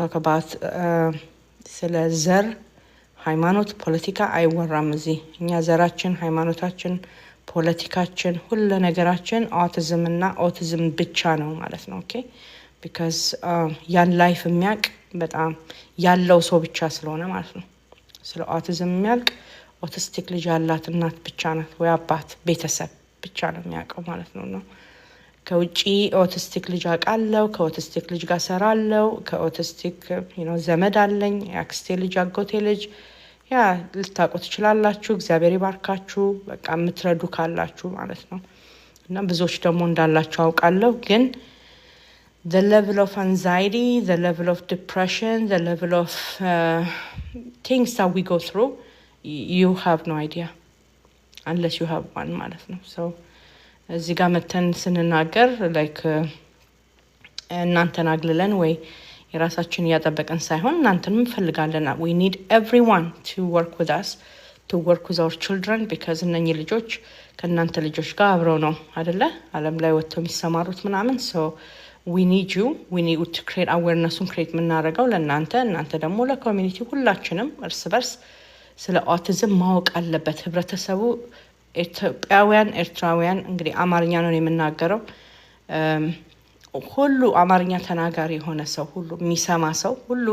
talk about ስለ ዘር ሃይማኖት ፖለቲካ አይወራም እዚህ እኛ ዘራችን ሃይማኖታችን ፖለቲካችን ሁሉ ነገራችን autism እና autism ብቻ ነው ማለት ነው ኦኬ because ያን ላይፍ የሚያቅ በጣም ያለው ሰው ብቻ ስለሆነ ማለት ነው ስለ autism የሚያልቅ autistic ልጅ ያላት እናት ብቻ ናት ወይ አባት ቤተሰብ ብቻ ነው የሚያውቀው ማለት ነው ከውጪ autistic ልጅ አቃለው ከautistic ልጅ ጋር ሰራለው ከautistic ዘመድ አለኝ አክስቴ ልጅ አጎቴ ልጅ ያ ልታቆት ይችላልላችሁ እግዚአብሔር ይባርካችሁ በቃ ምትረዱ ካላችሁ ማለት ነው እና ብዙዎች ደግሞ እንዳላችሁ አውቃለሁ ግን the level of anxiety the level of depression the level of things that we go through you have no idea unless you have one ማለት ነው so እዚህ ጋር መተን ስንናገር like እናንተን አግልለን ወይ የራሳችን ያጠበቀን ሳይሆን እናንተንም ፈልጋለን we need everyone to work with us to work with our children because እነኚህ ልጆች ከናንተ ልጆች ጋር አብረው ነው አይደለ ዓለም ላይ ወጥተው የሚሰማሩት ምናምን so we need to create awareness and create ምናረጋው ለናንተ እናንተ ደግሞ ለኮሚኒቲ ሁላችንም እርስ በርስ ስለ autism ማወቅ አለበት ህብረተሰቡ ኢትዮጵያውያን ኤርትራውያን እንግዲህ አማርኛ ነው የምናገረው ሁሉ አማርኛ ተናጋሪ ሆነ ሰው ሁሉ የሚሰማ ሰው ሁሉ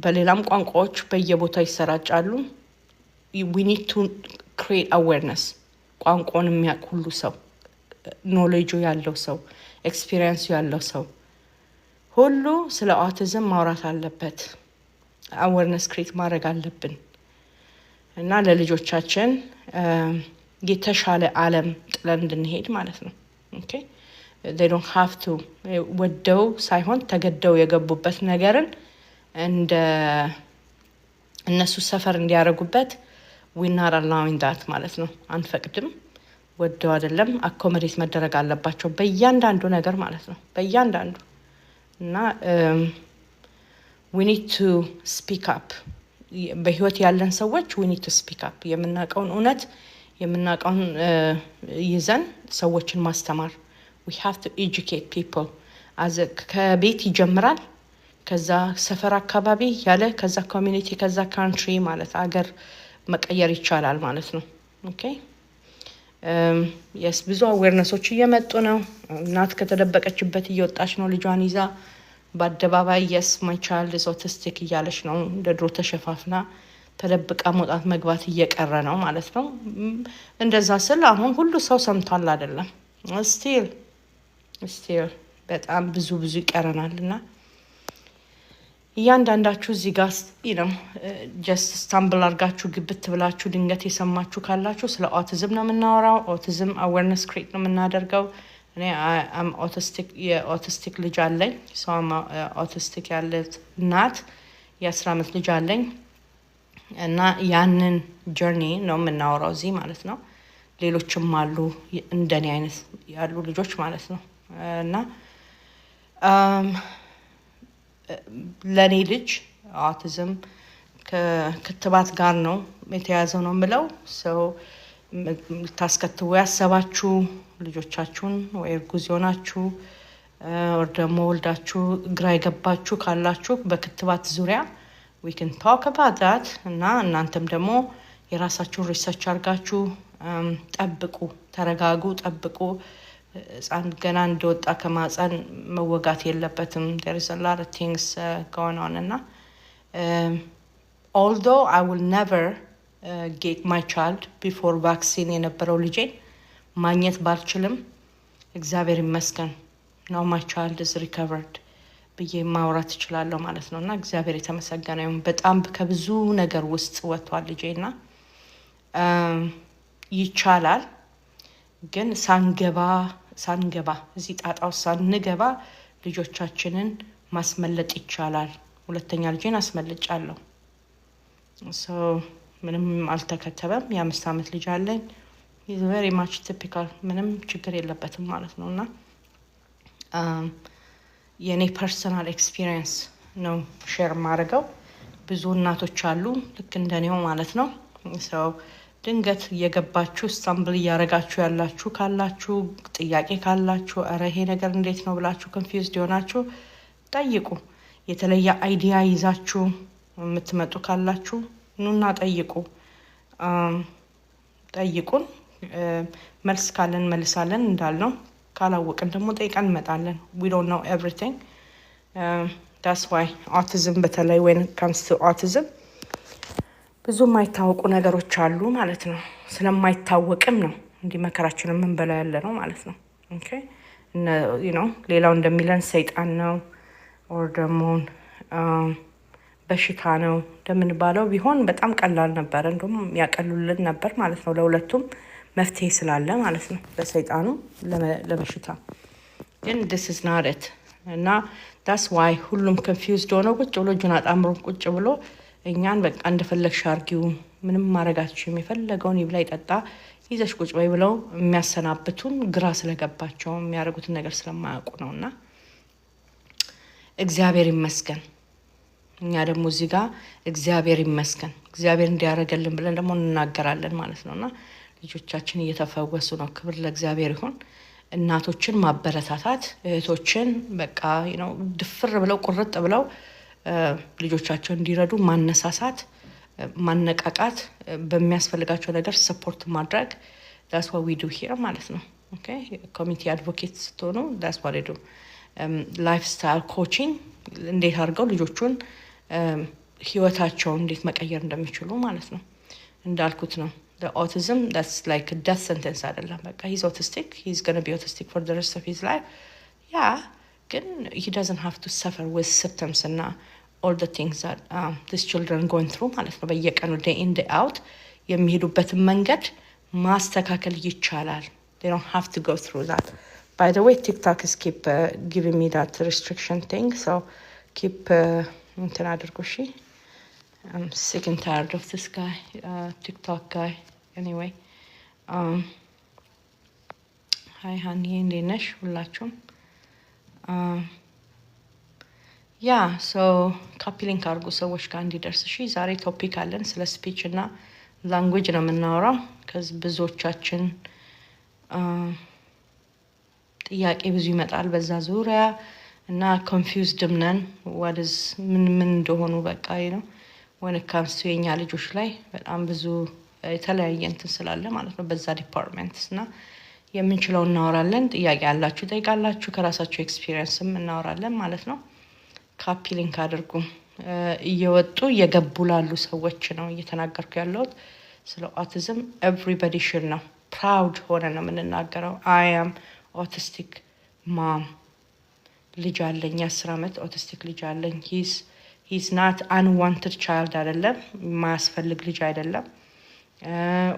በሌላም ቋንቋዎች በየቦታው ይሰራጫሉ we need to create awareness ቋንቋውን የሚያውቅ ሁሉ ሰው ኖሌጁ ያለው ሰው ኤክስፒሪየንስ ያለው ሰው ሁሉ ስለ autism ማውራት አለበት awareness create ማድረግ አለብን እና ለልጆቻችን የተሻለ ዓለም ጥለን እንድንሄድ ማለት ነው ኦኬ they don't have to ወደው ሳይሆን ተገደው የገቡበት ነገርን እንደ እነሱ ሰፈር እንዲያረጉበት we not allowing that ማለት ነው አንፈቅድም ወደው አይደለም አኮሞዴት መደረግ አለባቸው በእያንዳንዱ ነገር ማለት ነው በእያንዳንዱ እና we need to speak up በህይወት ያለን ሰዎች we need to speak up የምናቀውን እውነት የምናቀውን ይዘን ሰዎችን ማስተማር we have to educate people as ከቤት ይጀምራል ከዛ ሰፈር አካባቢ ያለ ከዛ ኮሚኒቲ ከዛ ካንትሪ ማለት አገር መቀየር ይቻላል ማለት ነው ኦኬ yes ብዙ awarenessዎች እየመጡ ነው እናት ከተደበቀችበት እየወጣች ነው ልጇን ይዛ በአደባባይ yes my child is autistic እያለች ነው እንደድሮ ተሸፋፍና ተደብቃ መውጣት መግባት እየቀረ ነው ማለት ነው እንደዛ ስለ አሁን ሁሉ ሰው ሰምቷል አይደለም still በጣም ብዙ ይቀረናልና እያንዳንዳችሁ እዚህ ጋር just stumble አርጋችሁ ግብት ብላችሁ ድንገት የሰማችሁ ካላችሁ ስለ autism ነው የምናወራው autism awareness create ነው የምናደርገው እኔ am autistic ልጅ አለኝ so am autistic ያለት እናት የ10 አመት ልጅ አለኝ እና ያንን ጆርኒ ነው የምናወራው እዚህ ማለት ነው ሌሎችም አሉ እንደኔ አይነት ያሉ ልጆች ማለት ነው እና ለኔ ልጅ autism ከክትባት ጋር ነው የተያዘው ነው የምለው so ታስከትቡ ያሰባችሁ ልጆቻችሁን ወይ እርጉዝ ሆናችሁ or ደግሞ ወልዳችሁ ግራ ይገባችሁ ካላችሁ በክትባት ዙሪያ we can talk about that እና እናንተም ደግሞ የራሳችሁን ሪሰርች አርጋችሁ ጠብቁ ተረጋጉ ጠብቁ ጻን ገና እንደወጣ ከማጻን መወጋት የለበትም there is a lot of things going on እና although I will never get my child before vaccine የነበረው ልጄ ማግኘት ባልችልም እግዚአብሔር ይመስገን now my child is recovered ብዬ ማውራት እችላለሁ ማለት ነውና እግዚአብሔር የተመሰገነ ይሁን በጣም ከብዙ ነገር ውስጥ ወጥቷል ልጄና ይቻላል ግን ሳንገባ እዚህ ጣጣው ሳንገባ ልጆቻችንን ማስመለጥ ይቻላል ሁለተኛ ልጄን አስመልጫለሁ so ምንም አልተከተበም የ5 አመት ልጅ አለኝ is very much typical ምንም ችግር የለበትም ማለት ነውና የኔ ፐርሰናል ኤክስፒሪየንስ ነው ሼር ማድረገው ብዙ እናቶች አሉ ልክ እንደኔው ማለት ነው so ድንገት የገባችሁ ስታምብል ያረጋችሁ ያላችሁ ካላችሁ ጥያቄ ካላችሁ አረ ይሄ ነገር እንዴት ነው ብላችሁ ኮንፊውዝድ ሆናችሁ ጠይቁ የተለየ አይዲያ ይዛችሁ የምትመጡ ካላችሁ ኑና ጠይቁን። መልስ ካለን መልሳለን እንዳልነው፣ ካላወቅን ደግሞ ጠይቀን እንመጣለን። we don't know everything. that's why autism በተለይ when it comes to autism ብዙ የማይታወቁ ነገሮች አሉ ማለት ነው። ስለማይታወቅም ነው እንዲህ መከራችንን የምንበላ ያለ ነው ማለት ነው። okay ሌላው እንደሚለን ሰይጣን ነው or ደግሞ በሽታ ነው እንደምንባለው ቢሆን በጣም ቀላል ነበር፣ እንደውም ያቀሉልን ነበር ማለት ነው። ለሁለቱም መፍትሄ ስላለ ማለት ነው፣ ለሰይጣኑ ለበሽታ። ግን this is not it እና that's why ሁሉም confused ሆነው ቁጭ ብሎ እጁን አጣምሮ ቁጭ ብሎ እኛን በቃ እንደፈለግሽ አርጊው፣ ምንም ማረጋችሁም፣ የፈለገውን ይብላ ይጠጣ፣ ይዘሽ ቁጭ በይ ብለው የሚያሰናብቱን ግራ ስለገባቸው የሚያደርጉትን ነገር ስለማያውቁ ነውና እግዚአብሔር ይመስገን። እኛ ደግሞ እዚህ ጋር እግዚአብሔር ይመስገን እግዚአብሔር እንዲያረጋልን ብለን ደግሞ እንናገራለን ማለት ነውና ልጆቻችን እየተፈወሱ ነው። ክብር ለእግዚአብሔር ይሁን። እናቶችን ማበረታታት፣ እህቶችን በቃ ድፍር ብለው ቁርጥ ብለው ልጆቻቸውን እንዲረዱ ማነሳሳት፣ ማነቃቃት፣ በሚያስፈልጋቸው ነገር ሰፖርት ማድረግ that's what we do here ማለት ነው። okay community advocate ስትሆኑ that's what I do. lifestyle coaching እንዴት አድርገው ልጆቹን ህይወታቸውን እንዴት መቀየር እንደሚችሉ ማለት ነው። እንዳልኩት ነው the autism that's like a death sentence አይደለም። በቃ he's autistic, he's going to be autistic for the rest of his life. yeah ግን he doesn't have to suffer with symptoms and all the things that these children going through ማለት ነው። በየቀኑ day in day out የሚሄዱበትን መንገድ ማስተካከል ይቻላል። they don't have to go through that. by the way, TikTok is keep giving me that restriction thing, so keep እንትን አድርጉ እሺ። I'm sick and tired of this guy, TikTok guy. Anyway, hi honey, እንዴት ነሽ ሁላችሁም? so ኮፒ ሊንክ አድርጉ ሰዎች ጋር እንዲደርስ እሺ። ዛሬ ቶፒክ አለን ስለ ስፒች እና ላንጉዌጅ ነው የምናወራው። ከዚህ ብዙዎቻችን ጥያቄ ብዙ ይመጣል በዛ ዙሪያ እና ኮንፊውዝድም ነን ምን እንደሆኑ በቃ ነው when it comes to የኛ ልጆች ላይ በጣም ብዙ የተለያየ እንትን ስላለ ማለት ነው በዛ ዲፓርትመንትስ እና የምንችለው እናወራለን። ጥያቄ ያላችሁ ጠይቃላችሁ፣ ከራሳችሁ ኤክስፒሪየንስም እናወራለን ማለት ነው። ኮፒ ሊንክ አድርጉ። እየወጡ እየገቡ ላሉ ሰዎች ነው እየተናገርኩ ያለሁት ስለ autism. everybody should know. proud ሆነ ነው የምንናገረው። I am autistic mom. ልጅ አለኝ 10 ዓመት autistic ልጅ አለኝ። he's not unwanted child አይደለም፣ ማያስፈልግ ልጅ አይደለም።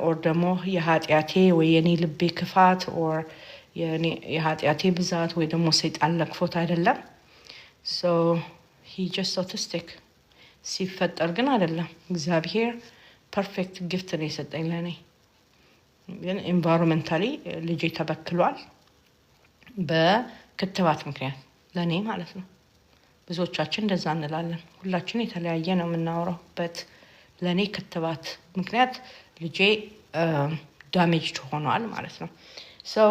or ደግሞ የኃጢአቴ ወይ የኔ ልቤ ክፋት or የኃጢአቴ ብዛት ወይ ደግሞ ሰይጣን ለክፎት አይደለም። so he just autistic ሲፈጠር ግን አይደለም። እግዚአብሔር ፐርፌክት ጊፍት ነው የሰጠኝ ለኔ። ግን ኢንቫይሮንመንታሊ ልጄ ተበክሏል በክትባት ምክንያት ለኔ ማለት ነው። ብዙዎቻችን እንደዛ እንላለን። ሁላችን የተለያየ ነው የምናወራው። በት ለኔ ክትባት ምክንያት ልጄ ዳሜጅድ ሆኗል ማለት ነው። so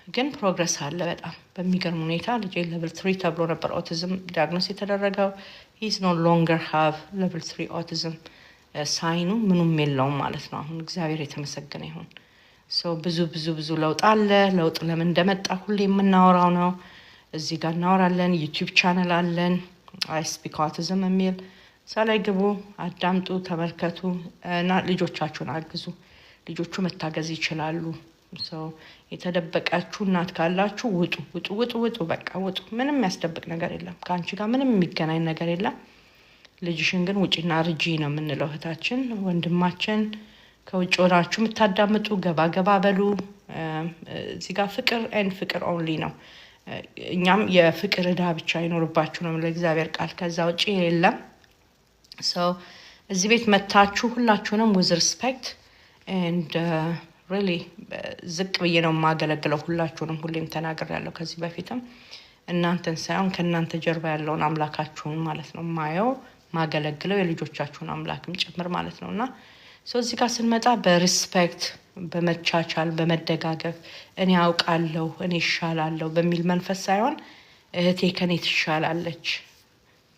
ግን ፕሮግረስ አለ በጣም በሚገርም ሁኔታ። ልጄ level 3 ተብሎ ነበር autism diagnosis የተደረገው። he's no longer have level 3 autism ሳይኑ ምኑም የለውም ማለት ነው። አሁን እግዚአብሔር የተመሰገነ ይሁን። so ብዙ ለውጥ አለ። ለውጥ ለምን እንደመጣ ሁሌ የምናወራው ነው። እዚህ ጋር እናወራለን። ዩቲዩብ ቻናል አለን I speak autism የሚል ሳላይ ግቡ፣ አዳምጡ፣ ተመልከቱ እና ልጆቻችሁን አግዙ። ልጆቹ መታገዝ ይችላሉ። so የተደበቃችሁ እናት ካላችሁ ውጡ፣ በቃ ውጡ። ምንም ያስደብቅ ነገር የለም። ከአንቺ ጋር ምንም የሚገናኝ ነገር የለም። ልጅሽን ግን ውጪና ርጂ ነው የምንለው። እህታችን ወንድማችን ከውጭ ሆናችሁ የምታዳምጡ ገባ በሉ። እዚህ ጋር ፍቅር ኦንሊ ነው። እኛም የፍቅር ዕዳ ብቻ ይኖርባችሁ ነው ለእግዚአብሔር ቃል፣ ከዛ ውጪ የለም። so እዚህ ቤት መታችሁ ሁላችሁንም with respect and really ዝቅ ብዬ ነው የማገለግለው ሁላችሁንም። ሁሌም ተናግሬያለሁ ከዚህ በፊትም እናንተን ሳይሆን ከእናንተ ጀርባ ያለውን አምላካችሁን ማለት ነው ማገለግለው የልጆቻችሁን አምላክም ጭምር ማለት ነውና so እዚህ ጋር ስንመጣ በሪስፔክት በመቻቻል በመደጋገፍ እኔ አውቃለሁ እኔ ይሻላለሁ በሚል መንፈስ ሳይሆን እህቴ ከኔ ትሻላለች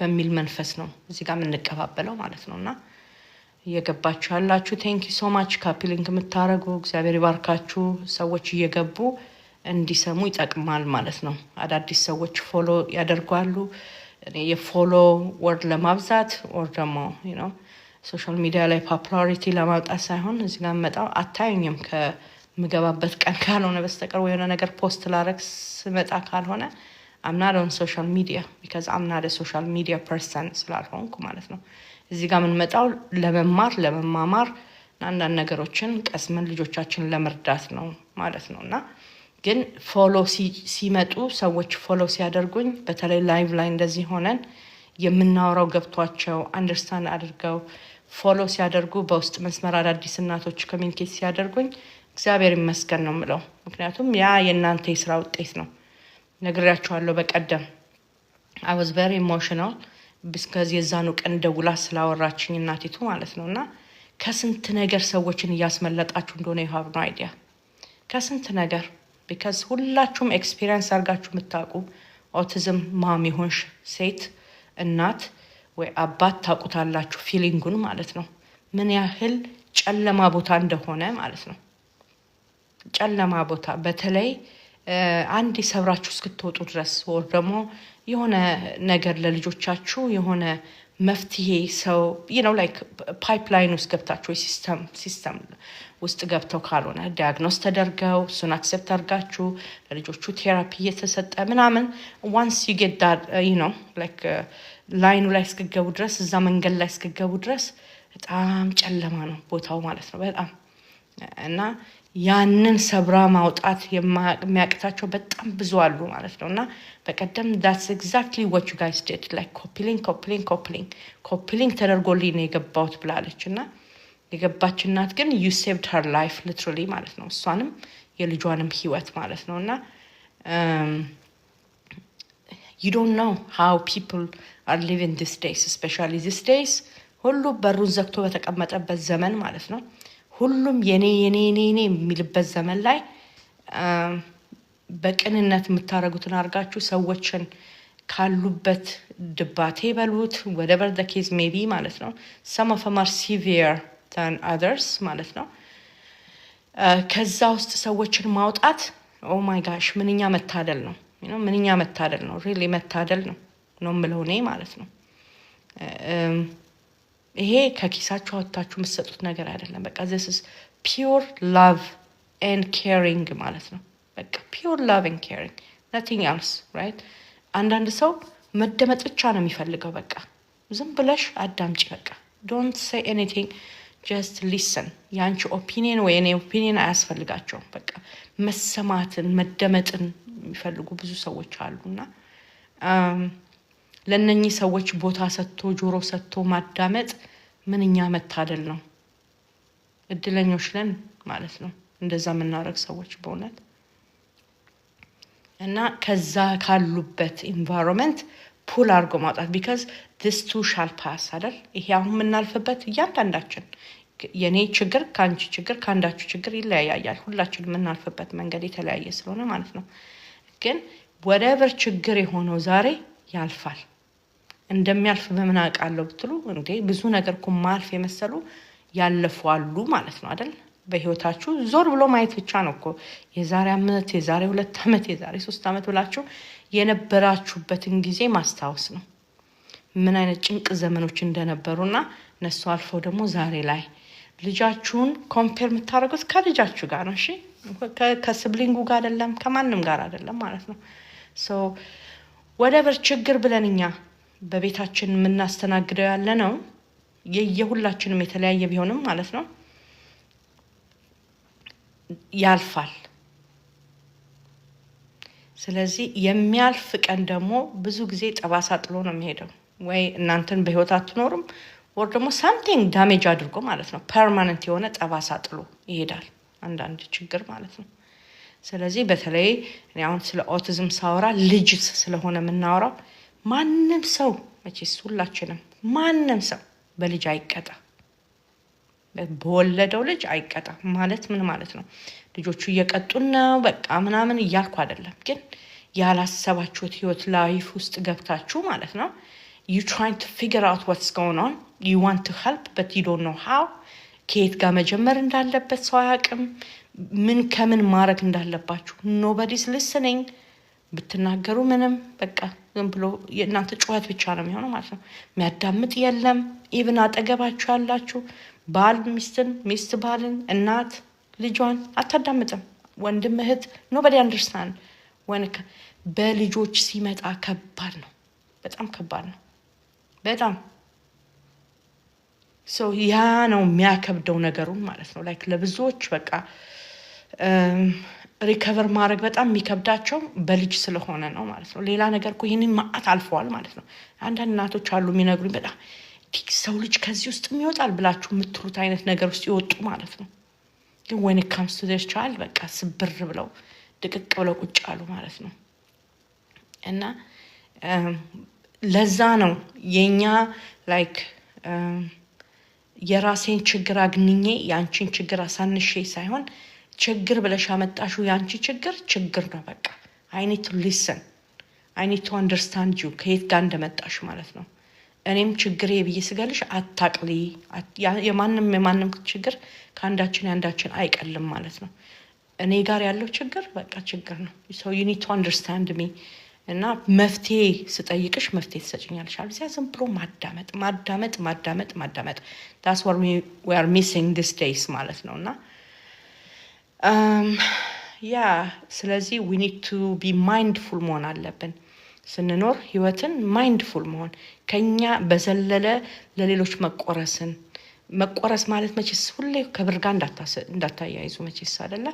በሚል መንፈስ ነው እዚህ ጋር የምንቀባበለው ማለት ነውና እየገባችሁ ያላችሁ ቴንክ ዩ ሶ ማች ካፒሊንግ የምታረጉ እግዚአብሔር ይባርካችሁ ሰዎች እየገቡ እንዲሰሙ ይጠቅማል ማለት ነው አዳዲስ ሰዎች ፎሎ ያደርጋሉ እኔ የፎሎ ወርድ ለማብዛት or ደግሞ ሶሻል ሚዲያ ላይ ፖፑላሪቲ ለማውጣት ሳይሆን እዚህ ጋር መጣው አታዩኝም ከምገባበት ቀን ካልሆነ በስተቀር ወይ የሆነ ነገር ፖስት ላረግ ስመጣ ካልሆነ I'm not on social media because I'm not a social media person ስላልሆንኩ ማለት ነው እዚህ ጋር ምን መጣው ለመማማር አንዳንድ ነገሮችን ቀስመን ልጆቻችን ለመርዳት ነው ማለት ነውና ግን ፎሎ ሲመጡ ሰዎች ፎሎ ሲያደርጉኝ በተለይ ላይቭ ላይ እንደዚህ ሆነን የምናወራው ገብቷቸው አንደርስታንድ አድርገው ፎሎ ሲያደርጉ በውስጥ መስመር አዳዲስ እናቶች ኮሚኒኬት ሲያደርጉኝ እግዚአብሔር ይመስገን ነው የምለው ምክንያቱም ያ የእናንተ የሥራ ውጤት ነው ነግሬያችኋለሁ በቀደም I was very emotional because የዛኑ ቀን ደውላ ስላወራችኝ እናቲቱ ማለት ነውና ከስንት ነገር ሰዎችን ያስመለጣችሁ እንደሆነ you have no idea ከስንት ነገር because ሁላችሁም ኤክስፒሪየንስ አርጋችሁ የምታውቁ ኦቲዝም ማም ይሆንሽ ሴት እናት ወይ አባት ታውቁታላችሁ ፊሊንጉን ማለት ነው ምን ያህል ጨለማ ቦታ እንደሆነ ማለት ነው ጨለማ ቦታ በተለይ አንድ ሰብራችሁ እስክትወጡ ድረስ ወር ደግሞ የሆነ ነገር ለልጆቻችሁ የሆነ መፍትሄ ሰው like pipeline ውስጥ ገብታችሁ ሲስተም ውስጥ ገብተው ካልሆነ ዲያግኖስ ተደርገው እሱን አክሰፕት አድርጋችሁ ለልጆቹ ቴራፒ እየተሰጠ ምናምን once you get that like ላይኑ ላይ እስክገቡ ድረስ እዛ መንገድ ላይ እስክገቡ ድረስ በጣም ጨለማ ነው ቦታው ማለት ነው በጣም እና ያንን ሰብራ ማውጣት የሚያቅታቸው በጣም ብዙ አሉ ማለት ነውና በቀደም that's exactly what you guys did like coupling ተደርጎልኝ ነው የገባሁት ብላለችና የገባች እናት ግን you saved her life literally ማለት ነው እሷንም የልጇንም ህይወት ማለት ነውና you don't know how people are living these days especially these days ሁሉ በሩን ዘግቶ በተቀመጠበት ዘመን ማለት ነው ሁሉም የኔ የሚልበት ዘመን ላይ በቅንነት የምታረጉትን አርጋችሁ ሰዎችን ካሉበት ድባቴ በሉት whatever the case may be ማለት ነው some of them are severe than others ማለት ነው ከዛ ውስጥ ሰዎችን ማውጣት oh my gosh ምንኛ መታደል ነው ምንኛ መታደል ነው really መታደል ነው የምለው እኔ ማለት ነው ይሄ ከኪሳችሁ አውጥታችሁ የምትሰጡት ነገር አይደለም በቃ this is pure love and caring ማለት ነው በቃ pure love and caring nothing else right አንዳንድ ሰው መደመጥ ብቻ ነው የሚፈልገው በቃ ዝም ብለሽ አዳምጪ በቃ don't say anything just listen ያንቺ ኦፒኒየን ወይ የኔ ኦፒኒየን አያስፈልጋቸውም በቃ መሰማትን መደመጥን የሚፈልጉ ብዙ ሰዎች አሉና ለነኚህ ሰዎች ቦታ ሰጥቶ ጆሮ ሰጥቶ ማዳመጥ ምንኛ መታደል ነው እድለኞች ነን ማለት ነው እንደዛ ምናረግ ሰዎች በእውነት እና ከዛ ካሉበት environment pull አርጎ ማውጣት because this too shall pass አይደል ይሄ አሁን ምናልፈበት እያንዳንዳችን የኔ ችግር ካንቺ ችግር ካንዳችሁ ችግር ይለያያል ሁላችንም ምናልፈበት መንገድ የተለያየ ስለሆነ ማለት ነው ግን whatever ችግር የሆነው ዛሬ ያልፋል እንደሚያልፍ በምን አውቃለሁ ብትሉ እንዴ ብዙ ነገር ማልፍ የመሰሉ ያለፋሉ ማለት ነው አይደል በህይወታችሁ ዞር ብሎ ማየት ብቻ ነው እኮ የዛሬ አመት የዛሬ 2 አመት የዛሬ 3 አመት ብላችሁ የነበራችሁበትን ጊዜ ማስታወስ ነው ምን አይነት ጭንቅ ዘመኖች እንደነበሩና ነሱ አልፈው ደግሞ ዛሬ ላይ ልጃችሁን ኮምፔር የምታረጉት ከልጃችሁ ጋር ነው እሺ ከስብሊንጉ ጋር አይደለም ከማንም ጋር አይደለም ማለት ነው so whatever ችግር ብለንኛ በቤታችን ምናስተናግደው ያለ ነው የሁላችንም የተለያየ ቢሆንም ማለት ነው ያልፋል ስለዚህ የሚያልፍ ቀን ደግሞ ብዙ ጊዜ ጠባሳ ጥሎ ነው የሚሄደው ወይ እናንተን በህይወት አትኖርም ወይ ደግሞ something damage አድርጎ ማለት ነው permanent የሆነ ጠባሳ ጥሎ ይሄዳል አንዳንድ ችግር ማለት ነው ስለዚህ በተለይ እኔ አሁን ስለ ኦቲዝም ሳወራ ልጅ ስለሆነ የምናወራው ማንንም ሰው መቼስ ሁላችንም ማንንም ሰው በልጅ አይቀጣ በወለደው ልጅ አይቀጣ ማለት ምን ማለት ነው ልጆቹ እየቀጡን ነው በቃ ምናምን እያልኩ አይደለም ግን ያላሰባችሁት ህይወት ላይፍ ውስጥ ገብታችሁ ማለት ነው you trying to figure out what's going on you want to help but you don't know how ከየት ጋር መጀመር እንዳለበት ሰው አያውቅም ምን ከምን ማድረግ እንዳለባችሁ nobody's listening ብትናገሩ ምንም በቃ ዝም ብሎ የእናንተ ጩኸት ብቻ ነው የሚሆነው ማለት ነው የሚያዳምጥ የለም ኢቭን አጠገባችሁ ያላችሁ ባል ሚስት ባልን እናት ልጇን አታዳምጥም ወንድም እህት nobody understand በልጆች ሲመጣ ከባድ ነው በጣም ከባድ ነው በጣም so ያ ነው የሚያከብደው ነገሩን ማለት ነው like ለብዙዎች በቃ ሪከቨር ማድረግ በጣም የሚከብዳቸው በልጅ ስለሆነ ነው ማለት ነው ሌላ ነገር እኮ ይሄንን ማአት አልፈዋል ማለት ነው አንዳንድ እናቶች አሉ የሚነግሩኝ በጣም ሰው ልጅ ከዚህ ውስጥ የሚወጣል ብላችሁ የምትሉት አይነት ነገር ውስጥ ይወጡ ማለት ነው ግን when it comes to this child በቃ ስብር ብለው ድቅቅ ብለው ቁጭ አሉ ማለት ነው እና ለዛ ነው የኛ ላይክ የራሴን ችግር አግንኜ ያንቺን ችግር አሳንሼ ሳይሆን ችግር ብለሽ አመጣሽው ያንቺ ችግር ነው በቃ I need to listen I need to understand you ከየት ጋር እንደመጣሽ ማለት ነው እኔም ችግሬ ብዬ ስገልሽ አታቅሊ የማንም ችግር ከአንዳችን አይቀልም ማለት ነው እኔ ጋር ያለው ችግር በቃ ችግር ነው so you need to understand me እና መፍትሄ ስጠይቅሽ መፍትሄ ትሰጪኛለሽ አልዚያ ዝም ብሎ ማዳመጥ that's what we are missing these days ማለት ነውና ስለዚህ we need to be mindful መሆን አለብን ስንኖር ህይወትን mindful መሆን ከኛ በዘለለ ለሌሎች መቆረስ ማለት መቼስ ሁሌ ከብርጋ እንዳታያይዙ መቼስ አይደለ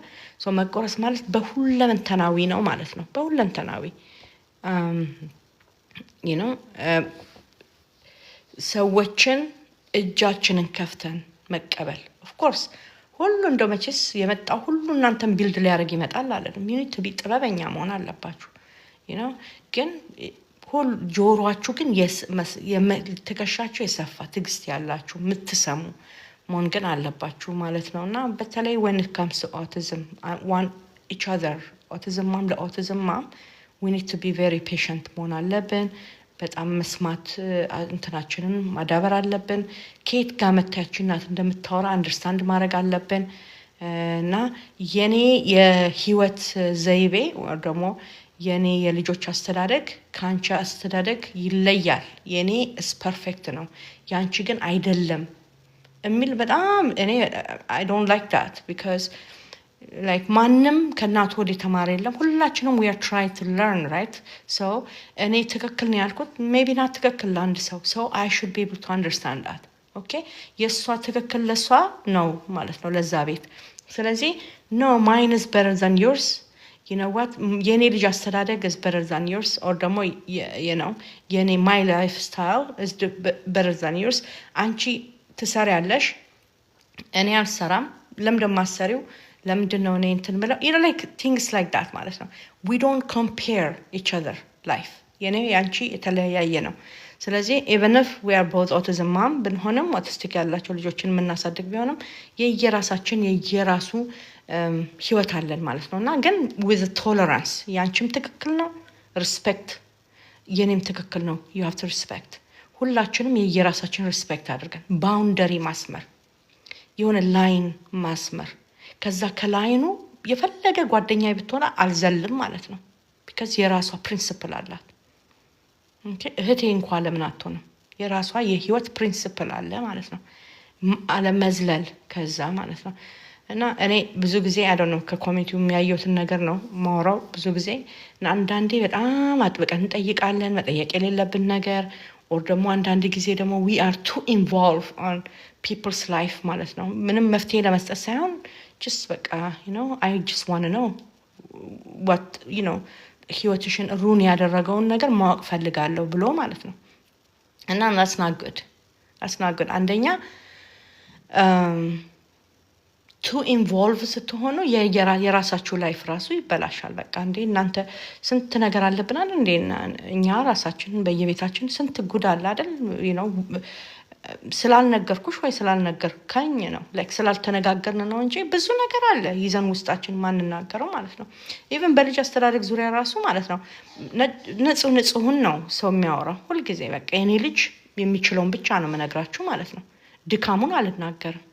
so መቆረስ ማለት በሁለንተናዊ ነው ማለት ነው በሁለንተናዊ you know ሰዎችን እጃችንን ከፍተን መቀበል of course ሁሉ እንደው መቼስ የመጣው ሁሉ እናንተን ቢልድ ሊያደርግ ይመጣል አይደለም you need to be ጥበበኛ መሆን አለባችሁ you know ግን ሁሉ ጆሮአችሁ ግን ትከሻችሁ የሰፋ ትግስት ያላችሁ የምትሰሙ መሆን ግን አለባችሁ ማለት ነውና በተለይ when it comes to autism one each other autism mom ለautism mom we need to be very patient መሆን አለብን በጣም መስማት እንትናችንን ማዳበር አለብን ከየት ጋር መታችሁናት እንደምታወራ አንደርስታንድ ማድረግ አለብን እና የኔ የህይወት ዘይቤ ወይ ደግሞ የኔ የልጆች አስተዳደግ ካንቺ አስተዳደግ ይለያል የኔ is perfect ነው ያንቺ ግን አይደለም እሚል በጣም እኔ I don't like that because like ማንም ከናት ወደ ተማረ የለም ሁላችንም we are trying to learn right so እኔ ትክክል ነው ያልኩት maybe not ትክክል ለአንድ ሰው so I should be able to understand that okay የሷ ትክክል ለሷ ነው ማለት ነው ለዛ ቤት ስለዚህ no mine is better than yours you know what የኔ ልጅ አስተዳደግ is better than yours or ደግሞ you know የኔ my lifestyle is better than yours አንቺ ትሰሪያለሽ እኔ አልሰራም ለምን ማሰሪው ለምንድነው እኔ እንትን ብለው you know like things like that ማለት ነው we don't compare each other life የኔ ያንቺ የተለያየ ነው ስለዚህ even if we are both autism mom ብንሆንም autistic ያላቸው ልጆችን የምናሳድግ ቢሆንም የየራሱ ህይወት አለን ማለት ነውና ግን with tolerance ያንቺም ትክክል ነው respect የኔም ትክክል ነው you have to respect ሁላችንም የየራሳችን respect አድርገን boundary ማስመር የሆነ ላይን ማስመር ከዛ ከላይኑ የፈለገ ጓደኛዬ ብትሆና አልዘልም ማለት ነው because የራሷ ፕሪንሲፕል አላት okay እህቴ እንኳን ለምን አትሆንም የራሷ የህይወት ፕሪንሲፕል አለ ማለት ነው አለመዝለል ከዛ ማለት ነው እና እኔ ብዙ ጊዜ I don't know ከኮሚኒቲው የሚያየውትን ነገር ነው ማውራው ብዙ ጊዜ እና አንዳንዴ በጣም አጥብቀን እንጠይቃለን መጠየቅ የሌለብን ነገር or ደግሞ አንዳንድ ጊዜ ደግሞ we are too involved on people's life ማለት ነው ምንም መፍትሄ ለመስጠት ሳይሆን just በቃ you know I just want to know what you know ህይወትሽን ሩን ያደረገውን ነገር ማወቅ ፈልጋለሁ ብሎ ማለት ነው እና that's not good አንደኛ too involved ስትሆኑ የራሳችሁ ላይፍ ራሱ ይበላሻል በቃ እንዴ እናንተ ስንት ነገር አለብናል እንዴ እኛ ራሳችንን በየቤታችን ስንት ጉድ አለ አይደል you know ስላልነገርኩሽ ወይ ስላልነገርከኝ ነው ላይክ ስላልተነጋገርን ነው እንጂ ብዙ ነገር አለ ይዘን ውስጣችን ማንናገረው ማለት ነው ኢቭን በልጅ አስተዳደግ ዙሪያ ራሱ ማለት ነው ንጹህን ነው ሰው የሚያወራው ሁሉ ጊዜ በቃ የኔ ልጅ የሚችለውን ብቻ ነው መነግራችሁ ማለት ነው ድካሙን አልናገርም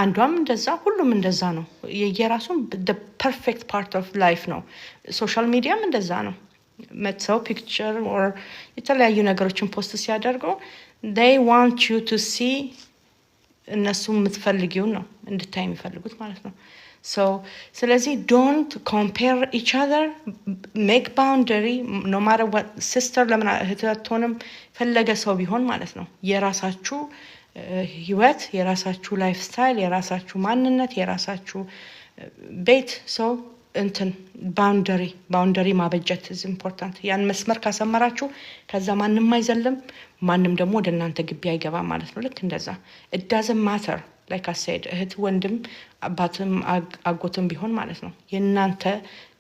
አንዷም እንደዛ ሁሉም እንደዛ ነው የየራሱን the perfect part of life ነው ሶሻል ሚዲያም እንደዛ ነው መተው ፒክቸር or የተለያዩ ነገሮችን ፖስት ሲያደርጉ they want you to see እነሱ የምትፈልጊው ነው እንድታይ የሚፈልጉት ማለት ነው so ስለዚህ don't compare each other make boundary no matter what sister ለምን እህታቶንም ፈለገ ሰው ቢሆን ማለት ነው የራሳችሁ ህይወት የራሳችሁ ላይፍ ስታይል የራሳችሁ ማንነት የራሳችሁ ቤት ሰው እንትን ባውንደሪ ማበጀት is important ያን መስመር ካሰመራችሁ ከዛ ማንንም አይዘልም ማንንም ደግሞ ወደ እናንተ ግቢ አይገባም ማለት ነው ልክ እንደዛ it doesn't matter like I said እህት ወንድም አባትም አጎትም ቢሆን ማለት ነው የናንተ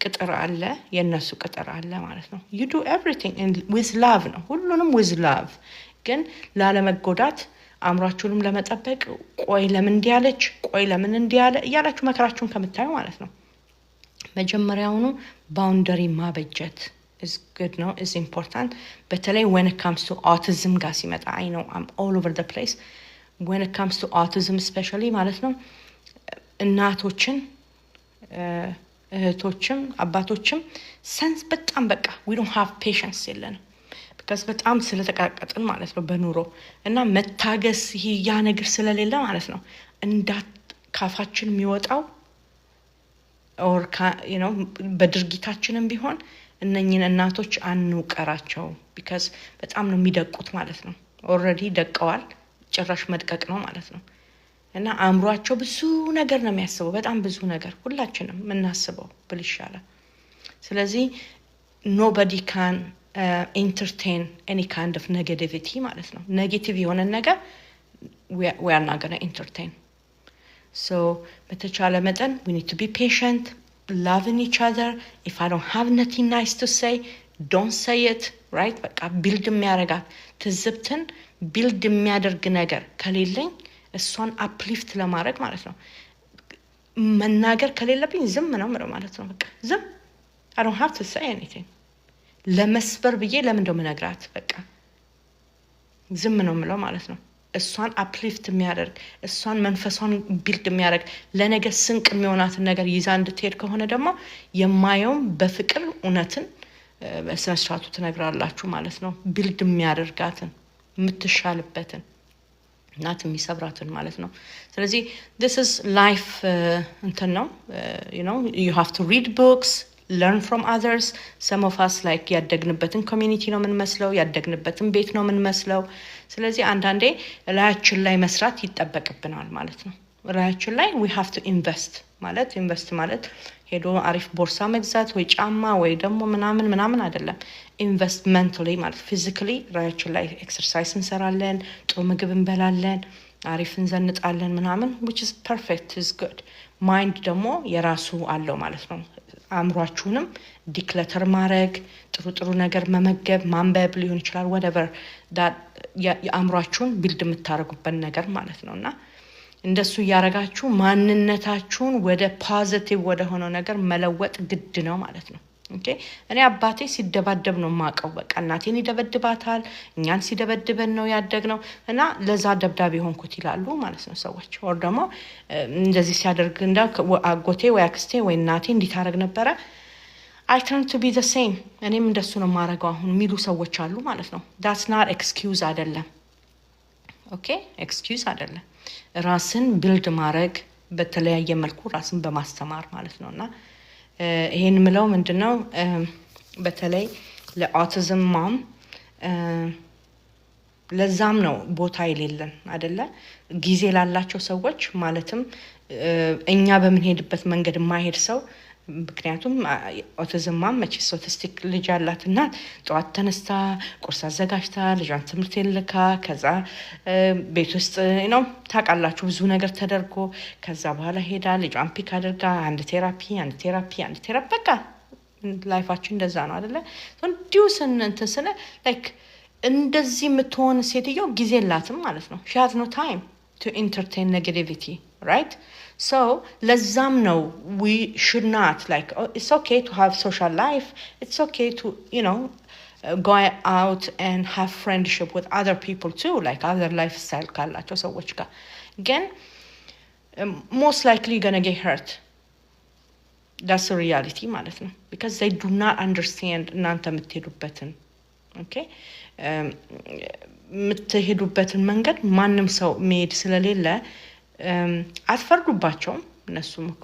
ቅጥር አለ የነሱ ቅጥር አለ ማለት ነው you do everything with love ነው ሁሉንም with love ግን ላለመጎዳት አምራችሁንም ለመጠበቅ ቆይ ለምን እንዲያለች ቆይ ለምን እንዲያለ ያላችሁ መከራችሁን ከምታዩ ማለት ነው መጀመሪያውኑ boundary ማበጀት is good no is important በተለይ when it comes to autism ጋር ሲመጣ I know I'm all over the place when it comes to autism especially ማለት ነው እናቶችን እህቶችም አባቶችም sense በጣም በቃ we don't have patience የለንም because በጣም ስለተቃቀጥን ማለት ነው በኑሮ እና መታገስ ይሄ ያ ነገር ስለሌለ ማለት ነው እንዳት ካፋችን የሚወጣው or you know በድርጊታችንም ቢሆን እነኚህን እናቶች አንውቀራቸው because በጣም ነው የሚደቁት ማለት ነው already ደቀዋል ጭራሽ መድቀቅ ነው ማለት ነው እና አምሯቸው ብዙ ነገር ነው የሚያስበው በጣም ብዙ ነገር ሁላችንም እናስበው ብል ይሻላል ስለዚህ nobody can entertain any kind of negativity ማለት ነው negative የሆነ ነገር we are not going to entertain so በተቻለ መጠን we need to be patient loving each other if I don't have nothing nice to say don't say it right በቃ build የሚያረጋት ትዝብትን build የሚያደርግ ነገር ከሌለኝ እሷን uplift ለማድረግ ማለት ነው መናገር ከሌለብኝ ዝም ነው ማለት ነው በቃ ዝም I don't have to say anything ለመስበር ብዬ ለምን እንደምነግራት በቃ ዝም ነው ምለው ማለት ነው እሷን uplift የሚያደርግ እሷን መንፈሷን ቢልድ የሚያደርግ ለነገ ስንቅ የሚሆናት ነገር ይዛ እንድትሄድ ከሆነ ደግሞ የማየው በፍቅር እውነትን በስነስርዓቱ ትነግራላችሁ ማለት ነው ቢልድ የሚያደርጋትን የምትሻልበትን ናት የሚሰብራትን ማለት ነው ስለዚህ this is life እንትን ነው you know you have to read books learn from others some of us like ያደግንበትን community ነው ምን መስለው ያደግንበትን ቤት ነው ምን መስለው ስለዚህ አንዳንዴ ላያችን ላይ መስራት ይተበቀብናል ማለት ነው ላያችን ላይ we have to invest ማለት ሄዶ አሪፍ ቦርሳ መግዛት ወይ ጫማ ወይ ደግሞ ምናምን አይደለም investmentally ማለት physically ላያችን ላይ exercise እንሰራለን ጥሩ ምግብ እንበላለን አሪፍ እንዘንጣለን ምናምን which is perfect is good mind ደግሞ የራሱ አለው ማለት ነው አምሯችሁንም ዲክለተር ማድረግ ጥሩ ነገር መመገብ ማንበብ ሊሆን ይችላል whatever that የአምሯችሁን ቢልድ የምታረጉበት ነገር ማለት ነውና እንደሱ ያረጋችሁ ማንነታችሁን ወደ ፖዚቲቭ ወደ ሆነ ነገር መለወጥ ግድ ነው ማለት ነው ኦኬ እኔ አባቴ ሲደባደብ ነው ማቀው በቃ እናቴን ይደበድባታል እኛን ሲደበድበን ነው ያደግነው እና ለዛ ደብዳቤ ሆንኩት ይላሉ ማለት ነው ሰዎች or ደግሞ እንደዚህ ሲያደርግ እንዳ አጎቴ ወይ አክስቴ ወይ እናቴ እንዲታረግ ነበር I try to be the same እኔም እንደሱ ነው ማረጋው አሁን ሚሉ ሰዎች አሉ ማለት ነው that's not excuse አይደለም ኦኬ excuse አይደለም ራስን ቢልድ ማድረግ በተለያየ መልኩ ራስን በማስተማር ማለት ነውና ይሄን ምለው ምንድነው በተለይ ለኦቲዝም ማም ለዛም ነው ቦታ የሌለን አይደለ ጊዜ ላላቸው ሰዎች ማለትም እኛ በመንሄድበት መንገድ ማይሄድ ሰው ምክንያቱም ኦቲዝም ማም መቼስ ኦቲስቲክ ልጅ አላትና ጧት ተነስታ ቁርስ አዘጋጅታ ልጇን ትምህርት ልካ ከዛ ቤት ውስጥ ነው ታቃላችሁ ብዙ ነገር ተደርጎ ከዛ በኋላ ሄዳ ልጇን ፒክ አድርጋ አንድ ቴራፒ በቃ ላይፋችን እንደዛ ነው አይደለ እንዲው እንትን ስለ ላይክ እንደዚህ የምትሆን ሴትዮ ጊዜ የላትም ማለት ነው። she has no time to entertain negativity, right? So ለዛም ነው we should not like it's okay to have social life, it's okay to go out and have friendship with other people too, like other lifestyle ካላቸው ሰዎች ጋር ግን most likely gonna get hurt. That's the reality ማለት ነው because they do not understand እናንተ የምትሄዱበትን የምትሄዱበትን መንገድ ማንም ሰው መሄድ ስለሌለ አትፈርዱባቸውም። እነሱም እኮ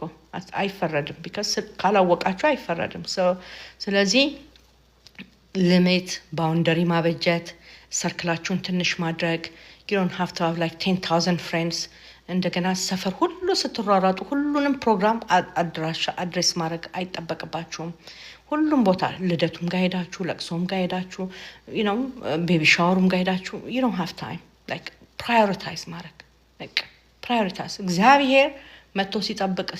አይፈረድም because ካላወቃቸው አይፈረድም። ስለዚህ ሊሚት ባውንደሪ ማበጀት ሰርክላችሁን ትንሽ ማድረግ you don't have to have like 10,000 friends እንደገና ሰፈር ሁሉ ስትሯሯጡ ሁሉንም ፕሮግራም አድሬስ ማድረግ አይጠበቅባችሁም። ሁሉም ቦታ ልደቱም ጋር ሄዳችሁ ለቅሶም ጋር ሄዳችሁ ቤቢ ሻወሩም ጋር ሄዳችሁ you don't have time like prioritize ማድረግ like prioritize እግዚአብሔር መጥቶ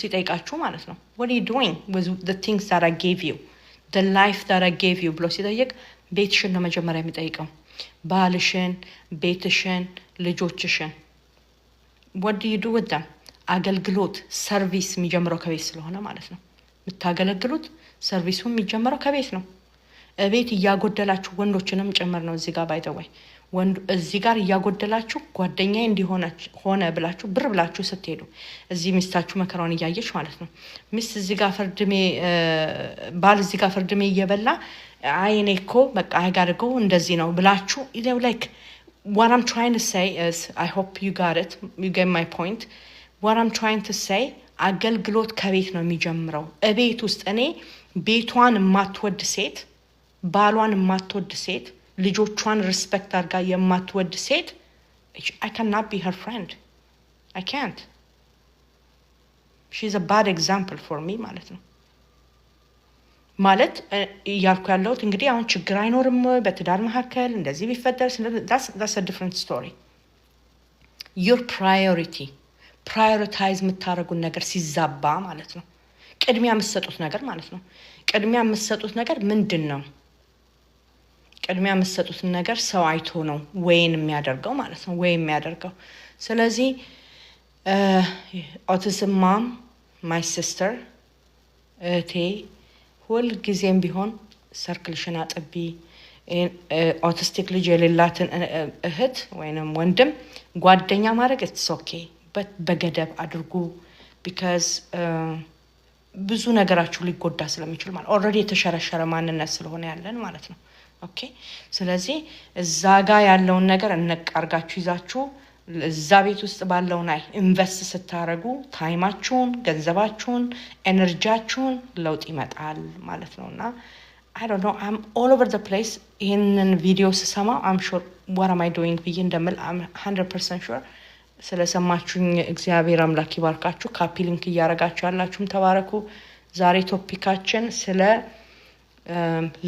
ሲጠይቃችሁ ማለት ነው what are you doing with the things that I gave you the life that I gave you ብሎ ሲጠይቅ ቤትሽን ነው መጀመሪያ የሚጠይቀው ባልሽን ቤትሽን ልጆችሽን what do you do with them አገልግሎት ሰርቪስ የሚጀምረው ከቤት ስለሆነ ማለት ነው የምታገለግሉት ሰርቪሱ የሚጀምረው ከቤት ነው ቤት እያጎደላችሁ ወንዶችንም ጭምር ነው እዚህ ጋር ባይተወይ ወንድ እዚህ ጋር እያጎደላችሁ ጓደኛዬ እንዲሆነች ሆነ ብላችሁ ብር ብላችሁ ስትሄዱ እዚህ ሚስታችሁ መከራውን እያየች ማለት ነው ሚስት እዚህ ጋር ፈርድሜ ባል እዚህ ጋር ፈርድሜ እየበላ አይኔ እኮ በቃ አይጋርገው እንደዚህ ነው ብላችሁ like what I'm trying to say is I hope you got it, you get my point. What I'm trying to say አገልግሎት ከቤት ነው የሚጀምረው እቤት ውስጥ እኔ ቤቷን የማትወድ ሴት ባሏን የማትወድ ሴት ልጆቿን ሪስፔክት አድርጋ የማትወድ ሴት I cannot be her friend. I can't. She's a bad example for me ማለት ነው ማለት ያልኩ ያለሁት እንግዲህ አሁን ችግር አይኖርም በትዳር መካከል እንደዚህ ቢፈጠር that's a different story. Your prioritize የምታረጉን ነገር ሲዛባ ማለት ነው ቅድሚያ የምትሰጡት ነገር ማለት ነው ቅድሚያ የምትሰጡት ነገር ምንድን ነው ቅድሚያ የምትሰጡት ነገር ሰው አይቶ ነው ወይን የሚያደርገው ማለት ነው ወይ የሚያደርገው ስለዚህ autism mom my sister እቴ ሁል ጊዜም ቢሆን ሰርክልሽን አጥቢ ኦቲስቲክ ልጅ የሌላትን እህት ወይንም ወንድም ጓደኛ ማድረግ it's okay but በገደብ አድርጉ because ብዙ ነገራችሁ ሊጎዳ ስለሚችል ማለት already የተሸረሸረ ማንነት ስለሆነ ያለን ማለት ነው ኦኬ ስለዚህ እዛ ጋር ያለውን ነገር እንቀርጋችሁ ይዛችሁ እዛ ቤት ውስጥ ባለው ላይ ኢንቨስት ስታረጉ ታይማችሁን ገንዘባችሁን ኤነርጂያችሁን ለውጥ ይመጣል ማለት ነውና I don't know I'm all over the place in video ስሰማ I'm sure what am I doing ብዬ እንደምል I'm 100% sure ስለሰማችሁኝ እግዚአብሔር አምላክ ይባርካችሁ ካፒ ሊንክ እያረጋችሁ ያላችሁም ተባረኩ ዛሬ ቶፒካችን ስለ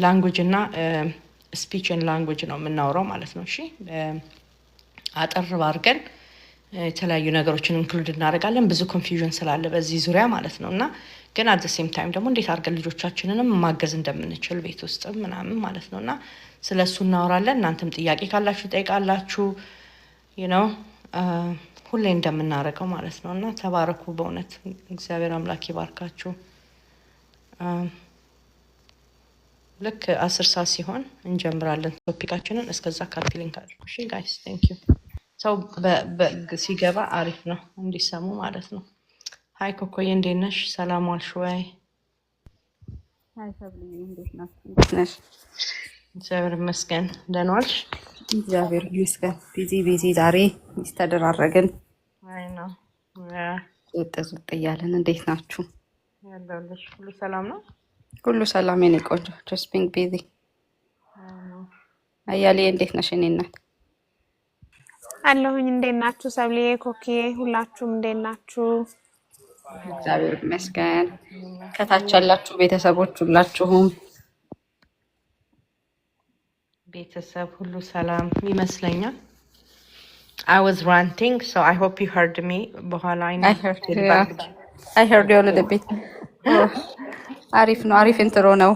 ላንጉዌጅ እና ስፒች ኤንድ ላንጉዌጅ ነው የምናወራው ማለት ነው እሺ አጠር ባርገን የተለያዩ ነገሮችን ኢንክሉድ እናደርጋለን ብዙ ኮንፊውዥን ስላለ በዚህ ዙሪያ ማለት ነውና ግን at the same time ደግሞ እንዴት አድርገን ልጆቻችንንም ማገዝ እንደምንችል ቤት ውስጥ ምናምን ማለት ነውና ስለሱ እናወራለን እናንተም ጥያቄ ካላችሁ ጠይቃላችሁ ሁሌ እንደምናረጋው ማለት ነውና ተባረኩ በእውነት እግዚአብሔር አምላክ ይባርካችሁ ልክ 10 ሰዓት ሲሆን እንጀምራለን ቶፒካችንን እስከዛ ካፒ ሊንክ አድርጉ እሺ ጋይስ thank you ሰው ሲገባ አሪፍ ነው እንዲሰሙ ማለት ነው ሃይ ኮኮዬ እንዴት ነሽ ሰላም ዋልሽ ወይ ሃይ ሰብሊ እንዴት ነሽ እግዚአብሔር ይመስገን ደህና ዋልሽ እግዚአብሔር ይመስገን ቢዚ ዛሬ ይስተደራረግን አይ ነው ወጥቶ እያለን እንዴት ናችሁ ያለውልሽ ሁሉ ሰላም ነው ሁሉ ሰላም የኔ ቆንጆ just being busy አያሌ እንዴት ነሽ እኔ እናት አለሁኝ እንዴት ናችሁ ሰብሊዬ ኮኪዬ ሁላችሁም እንዴት ናችሁ እግዚአብሔር ይመስገን ከታች ያላችሁ ቤተሰቦች ሁላችሁም ቤተሰብ ሁሉ ሰላም ይመስለኛል I was ranting so I hope you heard me በኋላ I heard you a little bit አሪፍ ነው አሪፍ ኢንትሮ ነው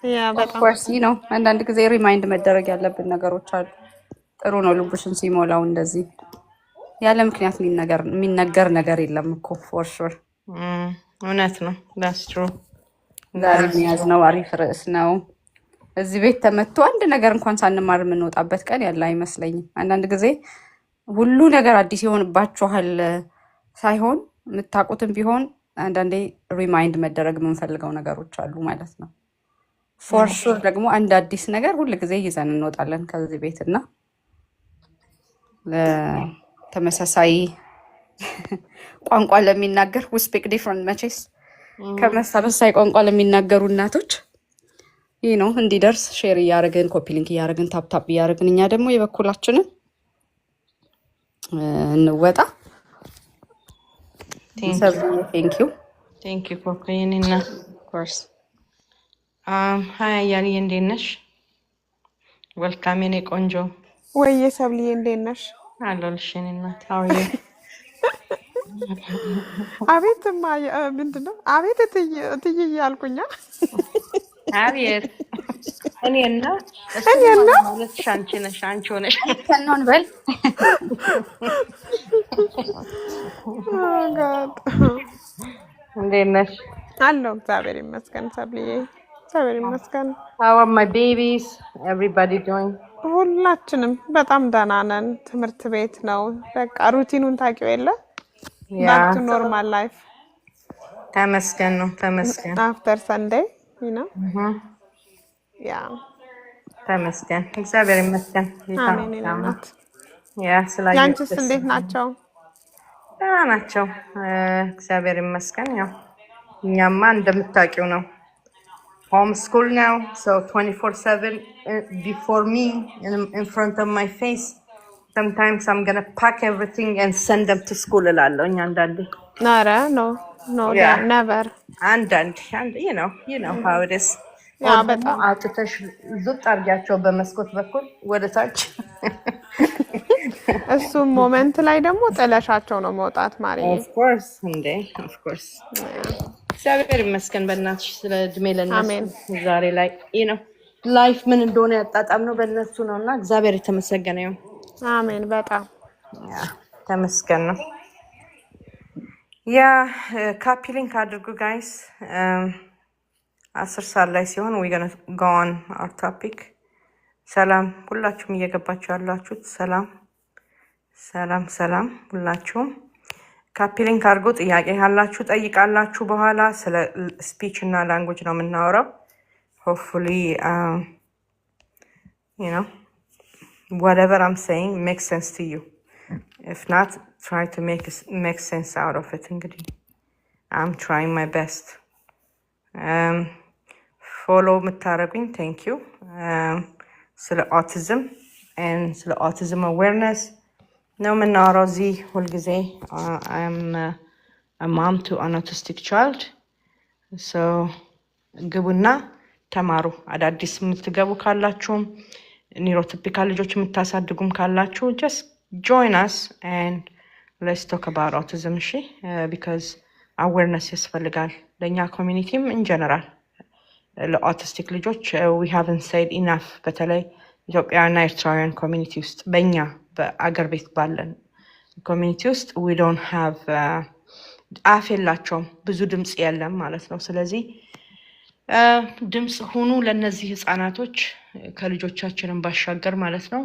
ያ ኦፍ በጣም ኮርስ ነው አንዳንድ ጊዜ ሪማይንድ መደረግ ያለብን ነገሮች አሉ። ጥሩ ነው ልብሽን ሲሞላው እንደዚህ ያለ ምክንያት የሚነገር ነገር የለም እኮ ፎር ሹር። እውነት ነው። that's true ዛሬ የሚያዝነው አሪፍ ርዕስ ነው። እዚህ ቤት ተመቶ አንድ ነገር እንኳን ሳንማር የምንወጣበት ቀን ያለ አይመስለኝም። አንዳንድ ጊዜ ሁሉ ነገር አዲስ ይሆንባችኋል ሳይሆን የምታውቁትም ቢሆን አንዳንዴ ሪማይንድ መደረግ የምንፈልገው ነገሮች አሉ ማለት ነው። ፎር ሹር ደግሞ አንድ አዲስ ነገር ሁል ጊዜ ይዘን እንወጣለን ከዚህ ቤት እና ተመሳሳይ ቋንቋ ለሚናገር we speak different መቼስ ከመሳሳይ ቋንቋ ለሚናገሩ እናቶች ይህ ነው እንዲደርስ ሼር እያደረግን ኮፒ ሊንክ እያደረግን ታፕ እያደረግን እኛ ደግሞ የበኩላችንን እንወጣ። thank you ኮኮዬና ኮርስ ሃይ አያልዬ እንዴት ነሽ? ወልካም የኔ ቆንጆ። ወይዬ ሰብልዬ እንዴት ነሽ? አለሁልሽ የኔ እናት። how are you? አቤትማ ምንድን ነው አቤት እትዬ እያልኩኛ አቤት እኔና ማለት ሻንቺ ነሽ አንቺ ሆነሽ ከነውን በል እንዴት ነሽ? አለሁ እግዚአብሔር ይመስገን ሰብልዬ እግዚአብሔር ይመስገን። how are my babies everybody doing? ሁላችንም በጣም ደህና ነን። ትምህርት ቤት ነው በቃ ሩቲኑን ታውቂው የለ back to normal life ተመስገን ነው ተመስገን after Sunday you know ተመስገን እግዚአብሔር ይመስገን። አሜን እናት። ስላየሁ ያንቺስ እንዴት ናቸው? ደህና ናቸው እግዚአብሔር ይመስገን። ያው እኛማ እንደምታውቂው ነው home school now so 24/7 before me in front of my face. Sometimes I'm gonna pack everything and send them to school እላለሁ እኛ አንዳንዴ no never and you know how it is. በጣም አውጥተሽ ዙጥ አድርጊያቸው በመስኮት በኩል ወደ ታች እሱም ሞመንት ላይ ደግሞ ጥለሻቸው ነው መውጣት ማለት of course እግዚአብሔር ይመስገን በእናትሽ ስለ እድሜ ለእነሱ ዛሬ ላይ ላይፍ ምን እንደሆነ ያጣጣምነው በእነሱ ነውና እግዚአብሔር የተመሰገነ ይሁን። አሜን በጣም ተመስገን ነው። ካፒ ሊንክ አድርጉ ጋይስ 10 ሰዓት ላይ ሲሆን we gonna go on our topic። ሰላም ሁላችሁም እየገባችሁ ያላችሁት ሰላም ሁላችሁም ካፒ ሊንክ አድርጉ። ጥያቄ ካላችሁ ጠይቃላችሁ። በኋላ ስለ ስፒች እና ላንጉዌጅ ነው የምናወራው። hopefully whatever I'm saying makes sense to you. If not, try to make sense out of it. እንግዲህ I'm trying my best. ፎሎ የምታደርጉኝ thank you። ስለ autism and ስለ autism awareness ነው የምናወራው እዚህ ሁልጊዜ። I'm a mom to an autistic child. So ግቡና ተማሩ። አዳዲስ የምትገቡ ካላችሁም ኒውሮቲፒካል ልጆች የምታሳድጉም ካላችሁ just join us and let's talk about autism እሺ because awareness ያስፈልጋል ለኛ ኮሚኒቲም in general ለአውቲስቲክ ልጆች we haven't said enough በተለይ ኢትዮጵያና ኤርትራውያን ኮሚኒቲ ውስጥ በእኛ በአገር ቤት ባለን ኮሚኒቲ ውስጥ we don't have አፍ የላቸውም ብዙ ድምጽ የለም ማለት ነው። ስለዚህ ድምጽ ሁኑ ለነዚህ ህፃናቶች ከልጆቻችንን ባሻገር ማለት ነው።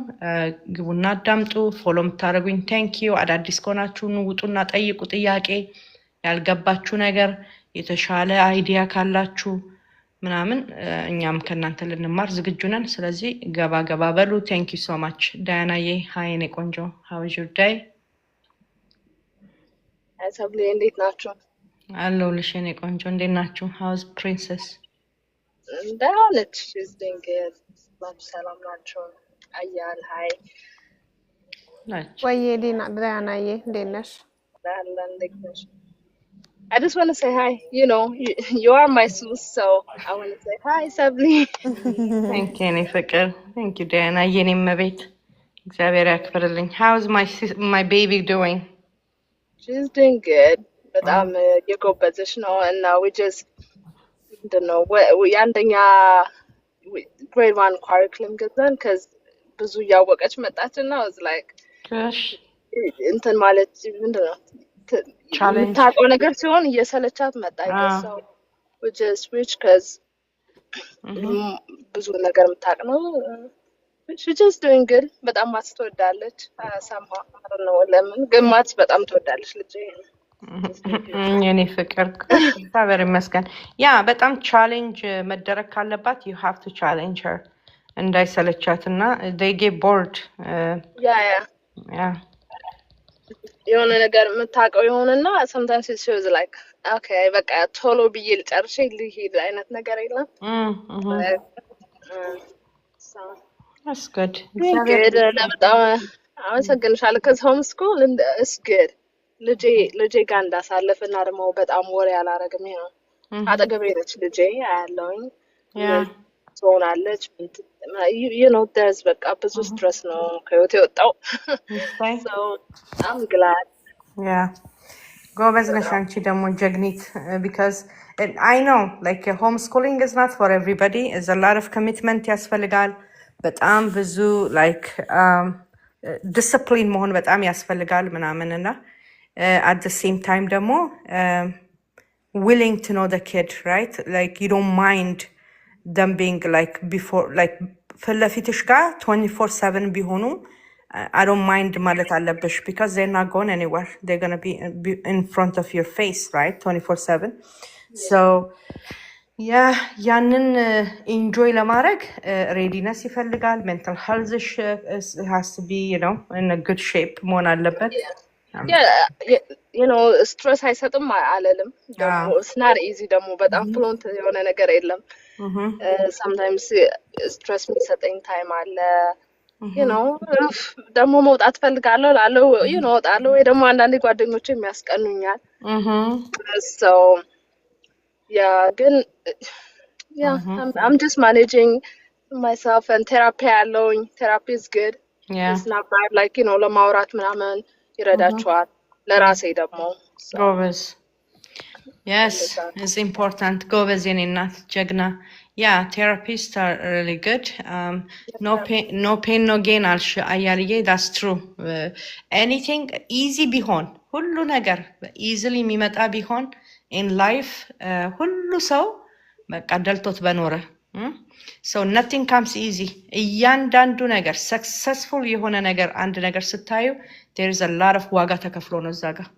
ግቡና አዳምጡ። ፎሎ የምታደርጉኝ thank you። አዳዲስ ከሆናችሁ ውጡና ጠይቁ ጥያቄ ያልገባችሁ ነገር የተሻለ አይዲያ ካላችሁ ምናምን እኛም ከናንተ ልንማር ዝግጁ ነን። ስለዚህ ገባ በሉ። thank you so much። ዳያናዬ ሃይ እኔ ቆንጆ how is your day? ሰብሌ እንዴት ናችሁ? አለሁልሽ እኔ ቆንጆ እንዴት ናችሁ? how's princess? ደህና ነች። she's doing good። ሰላም ናቸው? አያል ሃይ ወይዬ ዳያናዬ እንዴት ነሽ? ደህና እንዴት ነሽ? I just want to say hi. You are my sus, so I want to say hi, Sabli. Thank you, Nifakar. Thank you, Diana. Yeni mabit. እግዚአብሔር ያክብርልኝ። How's my baby doing? She's doing good. But የጎበዘች ነው and we just don't know. የአንደኛ grade 1 curriculum ገዛን ከዚ ብዙ እያወቀች መጣችና was like gosh እንትን ማለት ምንድነው challenge የምታውቀው ነገር ሲሆን እየሰለቻት መጣ ይገሳው which is which cuz ብዙ ነገር የምታውቅ ነው she just doing good በጣም ማትስ ትወዳለች somehow I don't know ለምን ግን ማትስ በጣም ትወዳለች ልጅ የኔ ፍቅር እግዚአብሔር ይመስገን ያ በጣም ቻሌንጅ መደረግ ካለባት you have to challenge her እንዳይሰለቻትና they get bored yeah የሆነ ነገር የምታውቀው ይሆንና sometimes it shows like okay በቃ ቶሎ ብዬ ልጨርሼ ልሂድ አይነት ነገር የለም so that's good good በጣም አመሰግንሻለሁ cuz homeschool is good ልጄ ጋር እንዳሳለፈና ደግሞ በጣም ወሬ አላረግም ይሄ ነው አጠገቤ ነች ልጄ አያለውኝ ሆናለች you know there's በቃ ብዙ stress ነው ከህይወት የወጣው so I'm glad yeah ጎበዝ ነሽ አንቺ ደግሞ ጀግኒት because I know like homeschooling is not for everybody is a lot of commitment ያስፈልጋል በጣም ብዙ like discipline መሆን በጣም ያስፈልጋል ምናምንና at the same time ደግሞ willing to know the kid right like you don't mind them being like before like ፍለፊትሽ ጋር 24/7 ቢሆኑ I don't mind ማለት አለብሽ because they're not going anywhere they're going to be in front of your face right 24/7 so yeah ያንን enjoy ለማድረግ readiness ይፈልጋል mental health has to be you know in a good shape መሆን አለበት yeah you know stress አይሰጥም አለለም ደግሞ it's not easy ደግሞ በጣም fluent የሆነ ነገር የለም sometimes stress የሚሰጠኝ time አለ you know ደግሞ መውጣት ፈልጋለሁ ላለው you know ወጣለሁ ወይ ደግሞ አንዳንዴ ጓደኞቼ የሚያስቀኑኛል so yeah ግን yeah I'm just managing myself and therapy alone therapy is good it's not bad like you know ለማውራት ምናምን ይረዳቸዋል ለራሴ ደግሞ ጎበዝ yes it's important ጎበዝ የኔ እናት ጀግና yeah therapists are really good no pain no gain አልሽ አያልዬ that's true anything easy ቢሆን ሁሉ ነገር easily የሚመጣ ቢሆን in life ሁሉ ሰው በቃ ደልቶት በኖረ so nothing comes easy እያንዳንዱ ነገር successful የሆነ ነገር አንድ ነገር ስታዩ there is a lot of ዋጋ ተከፍሎ ነው እዛ ጋር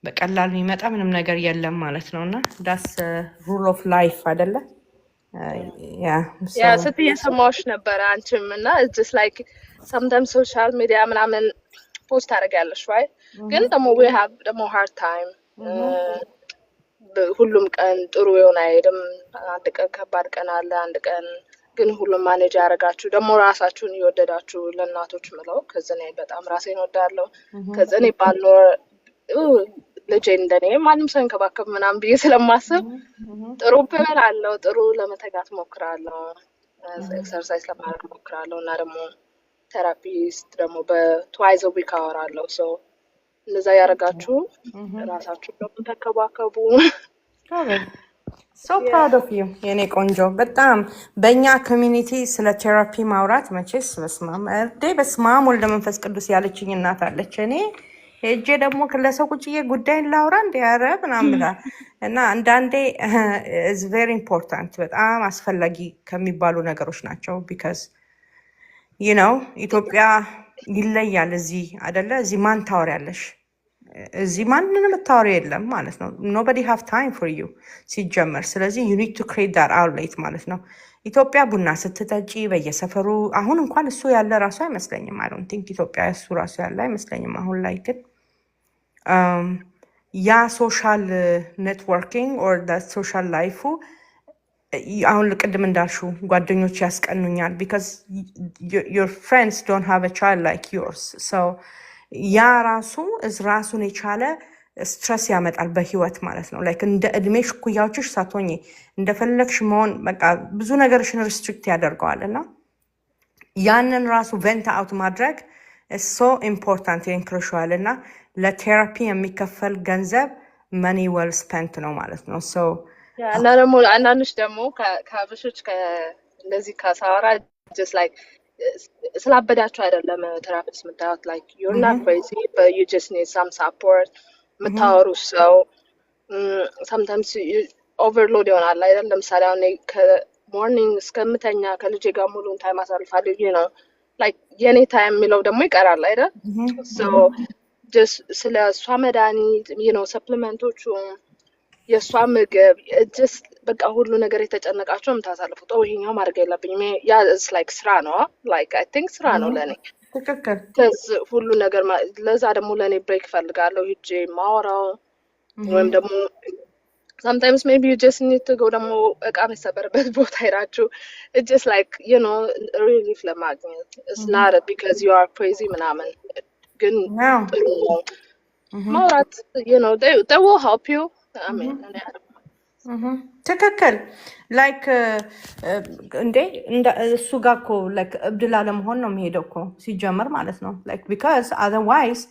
በቀላሉ የሚመጣ ምንም ነገር የለም ማለት ነውና that's rule of life አይደለ yeah ስትይ ሰማሽ ነበር አንቺም እና it's just like sometimes social media ምናምን ፖስት አደርጋለሽ right ግን ደግሞ we have ደግሞ hard time ሁሉም ቀን ጥሩ የሆነ አይደለም አንድ ቀን ከባድ ቀን አለ አንድ ቀን ግን ሁሉም ማኔጅ ያደርጋችሁ ደግሞ ራሳችሁን ይወደዳችሁ ለእናቶች ምለው ከዘኔ በጣም ራሴን ወዳለሁ ከዘኔ ባልኖር ልጄ እንደኔ ማንም ሰው እንከባከብ ምናምን ብዬ ስለማስብ ጥሩ በላለው ጥሩ ለመተጋት ሞክራለሁ ኤክሰርሳይዝ ለማድረግ ሞክራለሁ እና ደግሞ ቴራፒስት ደግሞ በትዋይዝ ዊክ አወራለሁ so እንደዛ ያረጋችሁ ራሳችሁ ደግሞ ተከባከቡ so proud of you የኔ ቆንጆ በጣም በእኛ ኮሚኒቲ ስለ ቴራፒ ማውራት መቼስ በስማም ወልደ መንፈስ ቅዱስ ያለችኝ እናት አለች እኔ ሄጄ ደግሞ ለሰው ቁጭዬ ጉዳይን ላውራ እንዲያረ ምናምን እና አንዳንዴ is very important በጣም አስፈላጊ ከሚባሉ ነገሮች ናቸው because you know ኢትዮጵያ ይለያል እዚህ አይደለ እዚህ ማን ታወሪያለሽ እዚህ ማንንም ታወሪ የለም ማለት ነው nobody have time for you ሲጀመር ስለዚህ you need to create that outlet ማለት ነው ኢትዮጵያ ቡና ስትጠጪ በየሰፈሩ አሁን እንኳን እሱ ያለ ራሱ አይመስለኝም I don't think ኢትዮጵያ እሱ ራሱ ያለ አይመስለኝም አሁን ላይ ግን ያ ሶሻል ኔትወርኪንግ or that social life አሁን ቅድም እንዳልሽው ጓደኞች ያስቀኑኛል because your friends don't have a child like yours so ያ ራሱን የቻለ ስትረስ ያመጣል በህይወት ማለት ነው like እንደ እድሜሽ ኩያዎችሽ ሳትሆኚ እንደፈለግሽ መሆን በቃ ብዙ ነገርሽን ሪስትሪክት ያደርገዋልና ያንን ራሱ ቬንት አውት ማድረግ is so important ይንክርሻልና ለቴራፒ የሚከፈል ገንዘብ money well spent ነው ማለት ነው so እና ደግሞ አንዳንዶች ደግሞ ከአበሾች እንደዚህ ካሳወራ just like ስላበዳችሁ አይደለም ቴራፒስት የምታዩት like you're not crazy but you just need some support የምታወሩ ሰው sometimes overload ይሆናል አይደል ለምሳሌ አሁን ከሞርኒንግ እስከምተኛ ከልጄ ጋር ሙሉን ታይም አሳልፋለሁ you know like የኔ ታይም የሚለው ደግሞ ይቀራል አይደል so just ስለ እሷ መድኃኒት you know ሰፕሊመንቶቹ የእሷ ምግብ just በቃ ሁሉ ነገር የተጨነቃቸው የምታሳልፉት ይሄኛው ማድረግ የለብኝም ያ is like ስራ ነው like I think ስራ ነው ለኔ ትክክል ሁሉ ነገር ለዛ ደግሞ ለኔ ብሬክ ፈልጋለሁ ሂጄ ማወራው ወይም ደግሞ sometimes maybe you just need to go ደግሞ እቃ መሰበርበት ቦታ ሄዳችሁ it's just like you know relief ለማግኘት it's not because you are crazy ምናምን ግን ጥሩ ነው ማውራት you know they will help you I mean ትክክል ላይክ እንዴ እሱ ጋር እኮ ላይክ እብድ ላለመሆን ነው የሚሄደው እኮ ሲጀመር ማለት ነው like because otherwise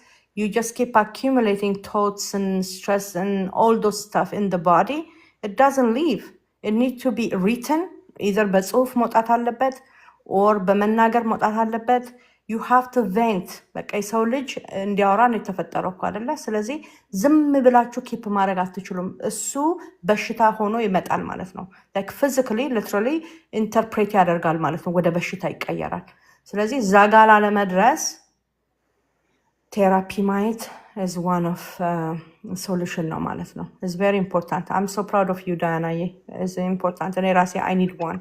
you just keep accumulating thoughts and stress and all those stuff in the body it doesn't leave it needs to be written either በጽሁፍ መውጣት አለበት or በመናገር መውጣት አለበት you have to vent በቃ የሰው ልጅ እንዲያወራ ነው የተፈጠረው እኮ አይደለ ስለዚህ ዝም ብላችሁ ኪፕ ማድረግ አትችሉም እሱ በሽታ ሆኖ ይመጣል ማለት ነው like physically literally interpret ያደርጋል ማለት ነው ወደ በሽታ ይቀየራል ስለዚህ ዛጋላ ለመድረስ ቴራፒ ማየት is one of solution ነው ማለት ነው is very important I'm so proud of you Diana is important እኔ ራሴ I need one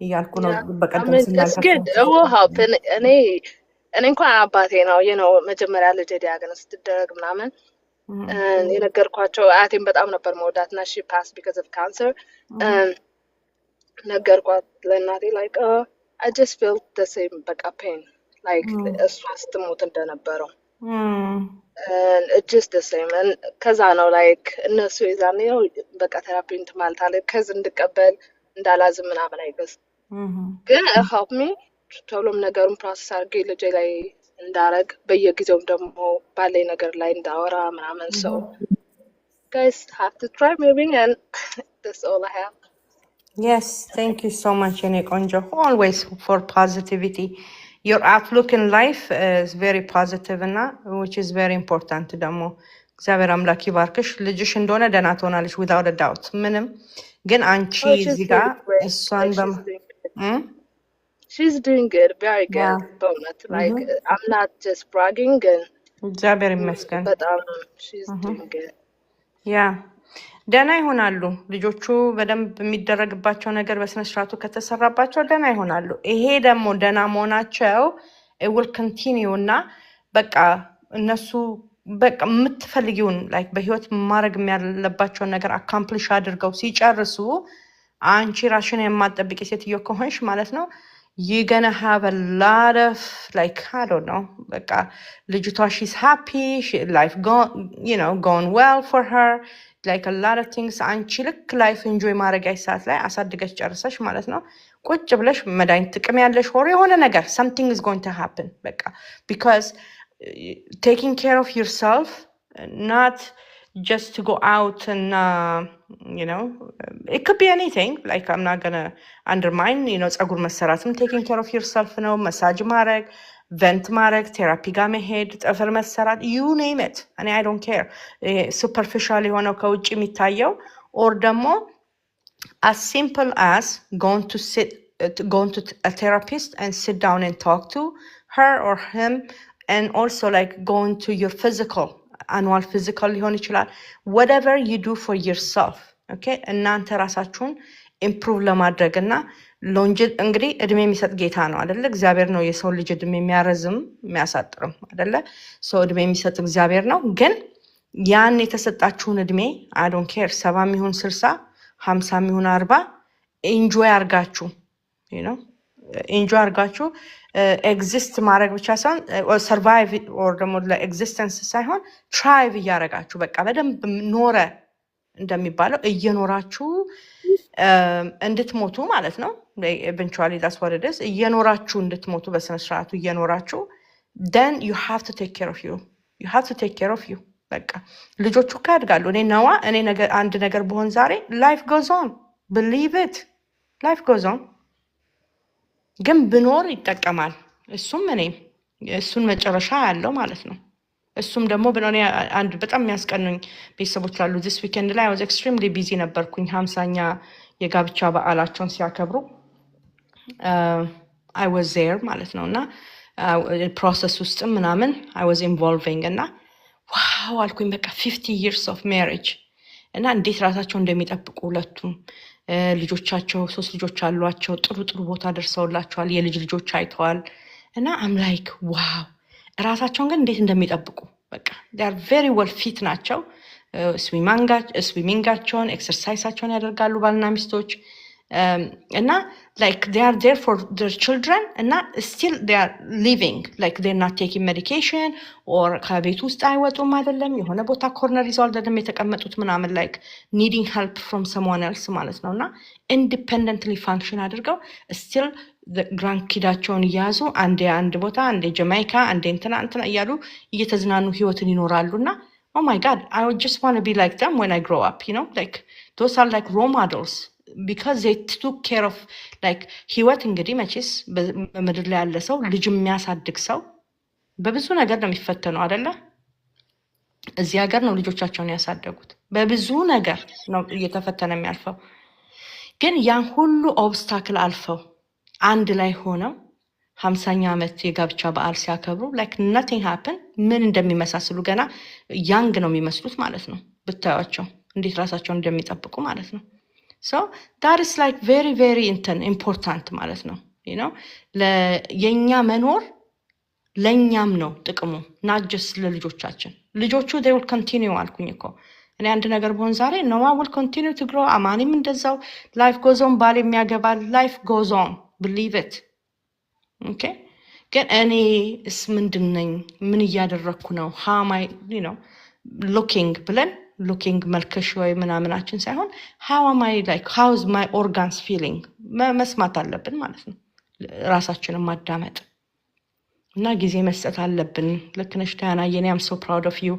እያልኩ ነው በቀደም ስናገር እኔ እንኳን አባቴ ነው መጀመሪያ ልጅ ዲያግኖስ ስትደረግ ምናምን የነገርኳቸው አያቴን በጣም ነበር መወዳትና she passed because of cancer ነገርኳት ለእናቴ like I just felt the same በቃ pain like እሷ ስትሞት እንደነበረው and it's just the same and ከዛ ነው like እነሱ ይዛኔ ነው በቃ ቴራፒ ማለት አለ ከዚህ እንድቀበል እንዳላዝም ምናምን አይገዝ ግን help me ቶሎም ነገሩን ፕሮሰስ አድርጌ ልጄ ላይ እንዳረግ በየጊዜውም ደግሞ ባለኝ ነገር ላይ እንዳወራ ምናምን so guys have to try moving and that's all I have yes thank you so much Ene Konjo always for positivity your outlook in life is very positive and which is very important ደግሞ እግዚአብሔር አምላክ ይባርክሽ ልጅሽ እንደሆነ ደህና ትሆናለሽ without a doubt ምንም ግን አንቺ እዚህ ጋር እሷን she's doing good very good በእውነት like I'm not just bragging እግዚአብሔር ይመስገን በጣም she's doing good ደህና ይሆናሉ ልጆቹ በደንብ የሚደረግባቸው ነገር በስነ ስርዓቱ ከተሰራባቸው ደህና ይሆናሉ ይሄ ደግሞ ደህና መሆናቸው it will continue እና በቃ እነሱ በቃ የምትፈልጊውን like በህይወት ማድረግ ያለባቸው ነገር accomplish አድርገው ሲጨርሱ አንቺ ራስሽን የማትጠብቂ ሴትዮ ከሆንሽ ማለት ነው you're gonna have a lot of like I don't know በቃ ልጅቷ she's happy life going well for her like a lot of things አንቺ ልክ ላይፍ enjoy ማድረግ አይሳት ላይ አሳድገሽ ጨርሰሽ ማለት ነው ቁጭ ብለሽ መዳኝ ጥቅም ያለሽ ሆር የሆነ ነገር something is going to happen በቃ because taking care of yourself not just to go out and it could be anything like I'm not gonna undermine ጸጉር መሰራትም taking care of yourself ነው መሳጅ ማድረግ vent ማድረግ ቴራፒ ጋር መሄድ ጥፍር መሰራት you name it and I don't care superficial የሆነው ከውጭ የሚታየው or ደግሞ as simple as going to a therapist and sit down and talk to her or him and also like going to your annual physical ሊሆን ይችላል whatever you do for yourself okay እናንተ ራሳችሁን improve ለማድረግና እንግዲህ እድሜ የሚሰጥ ጌታ ነው አይደለ እግዚአብሔር ነው የሰው ልጅ እድሜ የሚያረዝም የሚያሳጥርም አይደለ ሰው እድሜ የሚሰጥ እግዚአብሔር ነው ግን ያን የተሰጣችሁን እድሜ I don't care 70 ይሁን 60 50 ይሁን 40 enjoy አርጋችሁ enjoy አርጋችሁ exist ማድረግ ብቻ ሳይሆን survive or ደግሞ ለኤግዚስተንስ ሳይሆን thrive እያረጋችሁ በቃ በደንብ ኖረ እንደሚባለው እየኖራችሁ እንድትሞቱ ማለት ነው eventually that's what it is እየኖራችሁ እንድትሞቱ በስነ ስርዓቱ እየኖራችሁ then you have to take care of you በቃ ልጆቹ ካድጋሉ እኔ ነገር አንድ ነገር በሆን ዛሬ life goes on believe it life goes on ግን ብኖር ይጠቀማል እሱም እኔም እሱን መጨረሻ ያለው ማለት ነው። እሱም ደግሞ እኔ አንድ በጣም የሚያስቀኑኝ ቤተሰቦች አሉ። ዚስ ዊኬንድ ላይ አይ ዋዝ ኤክስትሪምሊ ቢዚ ነበርኩኝ 50ኛ የጋብቻ በዓላቸውን ሲያከብሩ አይ ዋዝ ዜር ማለት ነው። እና ፕሮሰስ ውስጥም ምናምን አይ ዋዝ ኢንቮልቪንግ እና ዋው አልኩኝ በቃ 50 years of marriage እና እንዴት ራሳቸው እንደሚጠብቁ ሁለቱም ልጆቻቸው 3 ልጆች አሏቸው። ጥሩ ጥሩ ቦታ ደርሰውላቸዋል። የልጅ ልጆች አይተዋል። እና አም ላይክ ዋው ራሳቸውን ግን እንዴት እንደሚጠብቁ በቃ they are very well fit ናቸው። ስዊሚንጋቸውን ኤክሰርሳይሳቸውን ያደርጋሉ ባልና ሚስቶች እና like they are there for their children እና still they are living like they're not taking medication or ከቤት ውስጥ አይወጡም አይደለም የሆነ ቦታ ኮርነር ይዘው አይደለም የተቀመጡት ምናምን like needing help from someone else ማለት ነው። እና independently function አድርገው still ግራንድ ኪዳቸውን እያያዙ አንድ ቦታ አንዴ ጀማይካ አንዴ እንትና እያሉ እየተዝናኑ ህይወትን ይኖራሉ። እና oh my god I would just want to be like them when I grow up, you know, like those are like role models because they took care of like ህይወት እንግዲህ መቼስ በምድር ላይ ያለ ሰው ልጅ የሚያሳድግ ሰው በብዙ ነገር ነው የሚፈተነው አይደለ? እዚህ ሀገር ነው ልጆቻቸውን ያሳደጉት። በብዙ ነገር ነው እየተፈተነ የሚያልፈው። ግን ያን ሁሉ ኦብስታክል አልፈው አንድ ላይ ሆነው 50ኛ ዓመት የጋብቻ በዓል ሲያከብሩ like nothing happened ምን እንደሚመሳስሉ ገና ያንግ ነው የሚመስሉት ማለት ነው። ብታዩቸው እንዴት ራሳቸውን እንደሚጠብቁ ማለት ነው። so that is like very very important ማለት ነው። you know የኛ መኖር ለኛም ነው ጥቅሙ not just ለልጆቻችን። ልጆቹ they will continue አልኩኝ እኮ እኔ አንድ ነገር በሆን ዛሬ no I will continue to grow አማኒም እንደዛው life goes on ባል የሚያገባል life goes on believe it okay ግን እኔስ ምንድን ነኝ ምን እያደረኩ ነው how am I you know looking መልከሽ ወይ ምናምናችን ሳይሆን how am I like how is my organs feeling መስማት አለብን ማለት ነው። ራሳችንን ማዳመጥ እና ጊዜ መስጠት አለብን። ልክ ነሽ ዳያና የኔ am so proud of you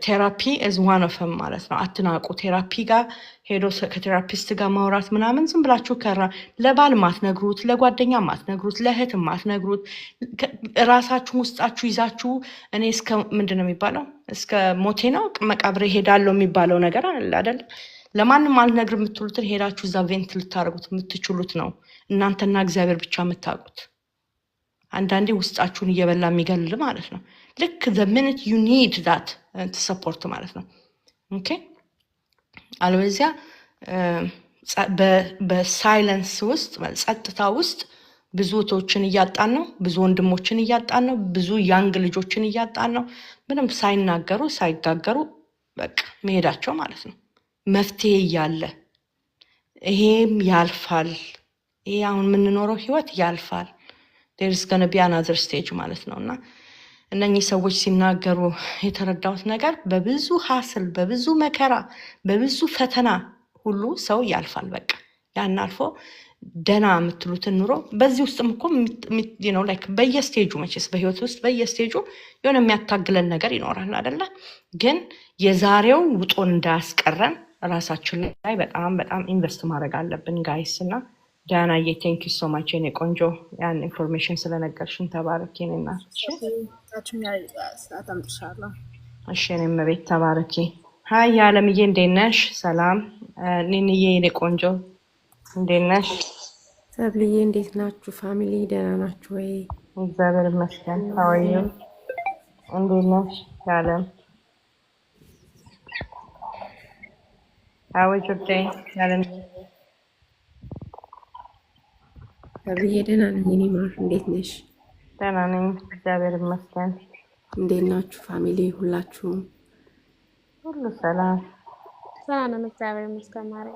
therapy is one of them ማለት ነው። አትናቁ። ቴራፒ ጋር ሄዶ ከቴራፒስት ጋር ማውራት ምናምን ዝም ብላችሁ ለባል ማትነግሩት ለጓደኛ ማትነግሩት ለእህት ማትነግሩት ራሳችሁ ውስጣችሁ ይዛችሁ እኔ እስከ ምንድነው የሚባለው እስከ ሞቴ ነው መቃብሬ ሄዳለሁ የሚባለው ነገር አለ አይደል? ለማንም አልነግር የምትሉትን ሄዳችሁ እዛ ቬንት ልታረጉት የምትችሉት ነው እናንተና እግዚአብሔር ብቻ የምታውቁት። አንዳንዴ ውስጣችሁን እየበላ የሚገል ማለት ነው። ልክ the minute you need that to support ማለት ነው። ኦኬ አለበለዚያ በሳይለንስ ውስጥ ጸጥታ ውስጥ ብዙ እህቶችን እያጣን ነው። ብዙ ወንድሞችን እያጣን ነው። ብዙ ያንግ ልጆችን እያጣን ነው። ምንም ሳይናገሩ ሳይጋገሩ በቃ መሄዳቸው ማለት ነው። መፍትሄ እያለ ይሄም ያልፋል። ይሄ አሁን የምንኖረው ህይወት ያልፋል። there is going to be another stage ማለት ነውና እነኚህ ሰዎች ሲናገሩ የተረዳሁት ነገር በብዙ ሐስል በብዙ መከራ በብዙ ፈተና ሁሉ ሰው ያልፋል። በቃ ያን አልፎ ደና የምትሉትን ኑሮ በዚህ ውስጥም እኮ you know like በየስቴጁ መቼስ በህይወት ውስጥ በየስቴጁ የሆነ የሚያታግለን ነገር ይኖራል አይደለ? ግን የዛሬው ውጦን እንዳያስቀረን ራሳችን ላይ በጣም በጣም ኢንቨስት ማድረግ አለብን ጋይስ። እና ዳና thank you so much የኔ ቆንጆ ያን ኢንፎርሜሽን ስለነገርሽን ተባረኪ። ነና እሺ እኔም ቤት ተባረኪ። ሃይ አለምዬ እንዴት ነሽ? ሰላም ኒኒዬ የኔ ቆንጆ እንዴት ነሽ? ሰብልዬ እንዴት ናችሁ? ፋሚሊ ደህና ናችሁ ወይ? እግዚአብሔር ይመስገን። how are you? እንዴት ነሽ? ያለም how was your day? ያለም ሰብልዬ ደህና ነኝ። እኔ ማር እንዴት ነሽ? ደህና ነኝ እግዚአብሔር ይመስገን። እንዴት ናችሁ ፋሚሊ ሁላችሁም? ሁሉ ሰላም ነን እግዚአብሔር ይመስገን። ማሬ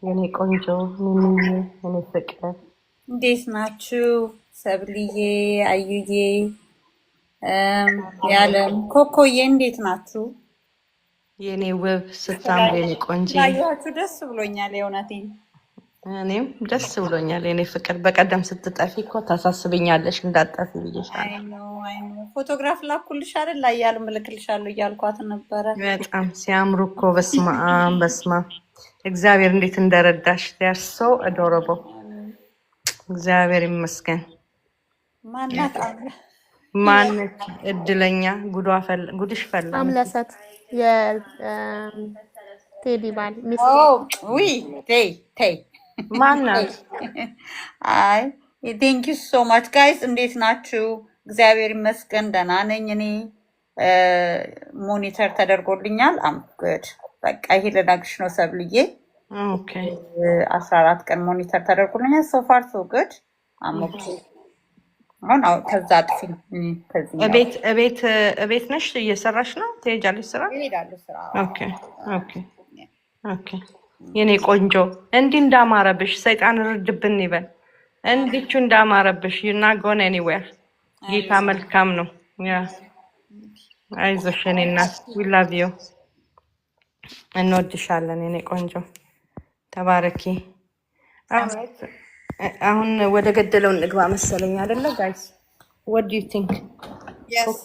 የኔ ቆንጆ ሚሚዬ የኔ ፍቅር እንዴት ናችሁ? ሰብልዬ አዩዬ ያለም ኮኮዬ እንዴት ናችሁ? የኔ ውብ ስታምር የኔ ቆንጆ ያያችሁ ደስ ብሎኛል። የእውነቴን እኔም ደስ ብሎኛል የኔ ፍቅር። በቀደም ስትጠፊ እኮ ታሳስብኛለሽ እንዳጠፊ ብዬሻለሁ። አይ ነው ፎቶግራፍ ላኩልሽ አይደል? ላይ ያለ ምልክልሻለሁ እያልኳት ነበረ። በጣም ሲያምሩ እኮ በስማ እግዚአብሔር እንዴት እንደረዳሽ they are so adorable እግዚአብሔር ይመስገን ማናት ማነች እድለኛ ጉድሽ ፈላ አምለሰት የቴዲ ባል ሚስት ውይ ተይ ማናት አይ ቴንክ ዩ ሶ ማች ጋይስ እንዴት ናችሁ እግዚአብሔር ይመስገን ደህና ነኝ እኔ ሞኒተር ተደርጎልኛል አም ጉድ በቃ ይሄ ልነግርሽ ነው ሰብልዬ ኦኬ 14 ቀን ሞኒተር ተደርጎልኛል ሶ ፋር ሶ ጉድ አም ኦኬ አሁን ከዛ አጥፊ ከዚህ እቤት ነሽ እየሰራሽ ነው ትሄጃለሽ ስራ እሄዳለሁ ስራ ኦኬ የኔ ቆንጆ እንዲህ እንዳማረብሽ ሰይጣን ርድብን ይበል እንዲቹ እንዳማረብሽ you're not going anywhere ጌታ መልካም ነው ያ አይዞሽ የኔ እናት we love you እንወድሻለን የኔ ቆንጆ ተባረኪ አሁን ወደ ገደለው እንግባ መሰለኝ አይደለ ጋይስ what do you think yes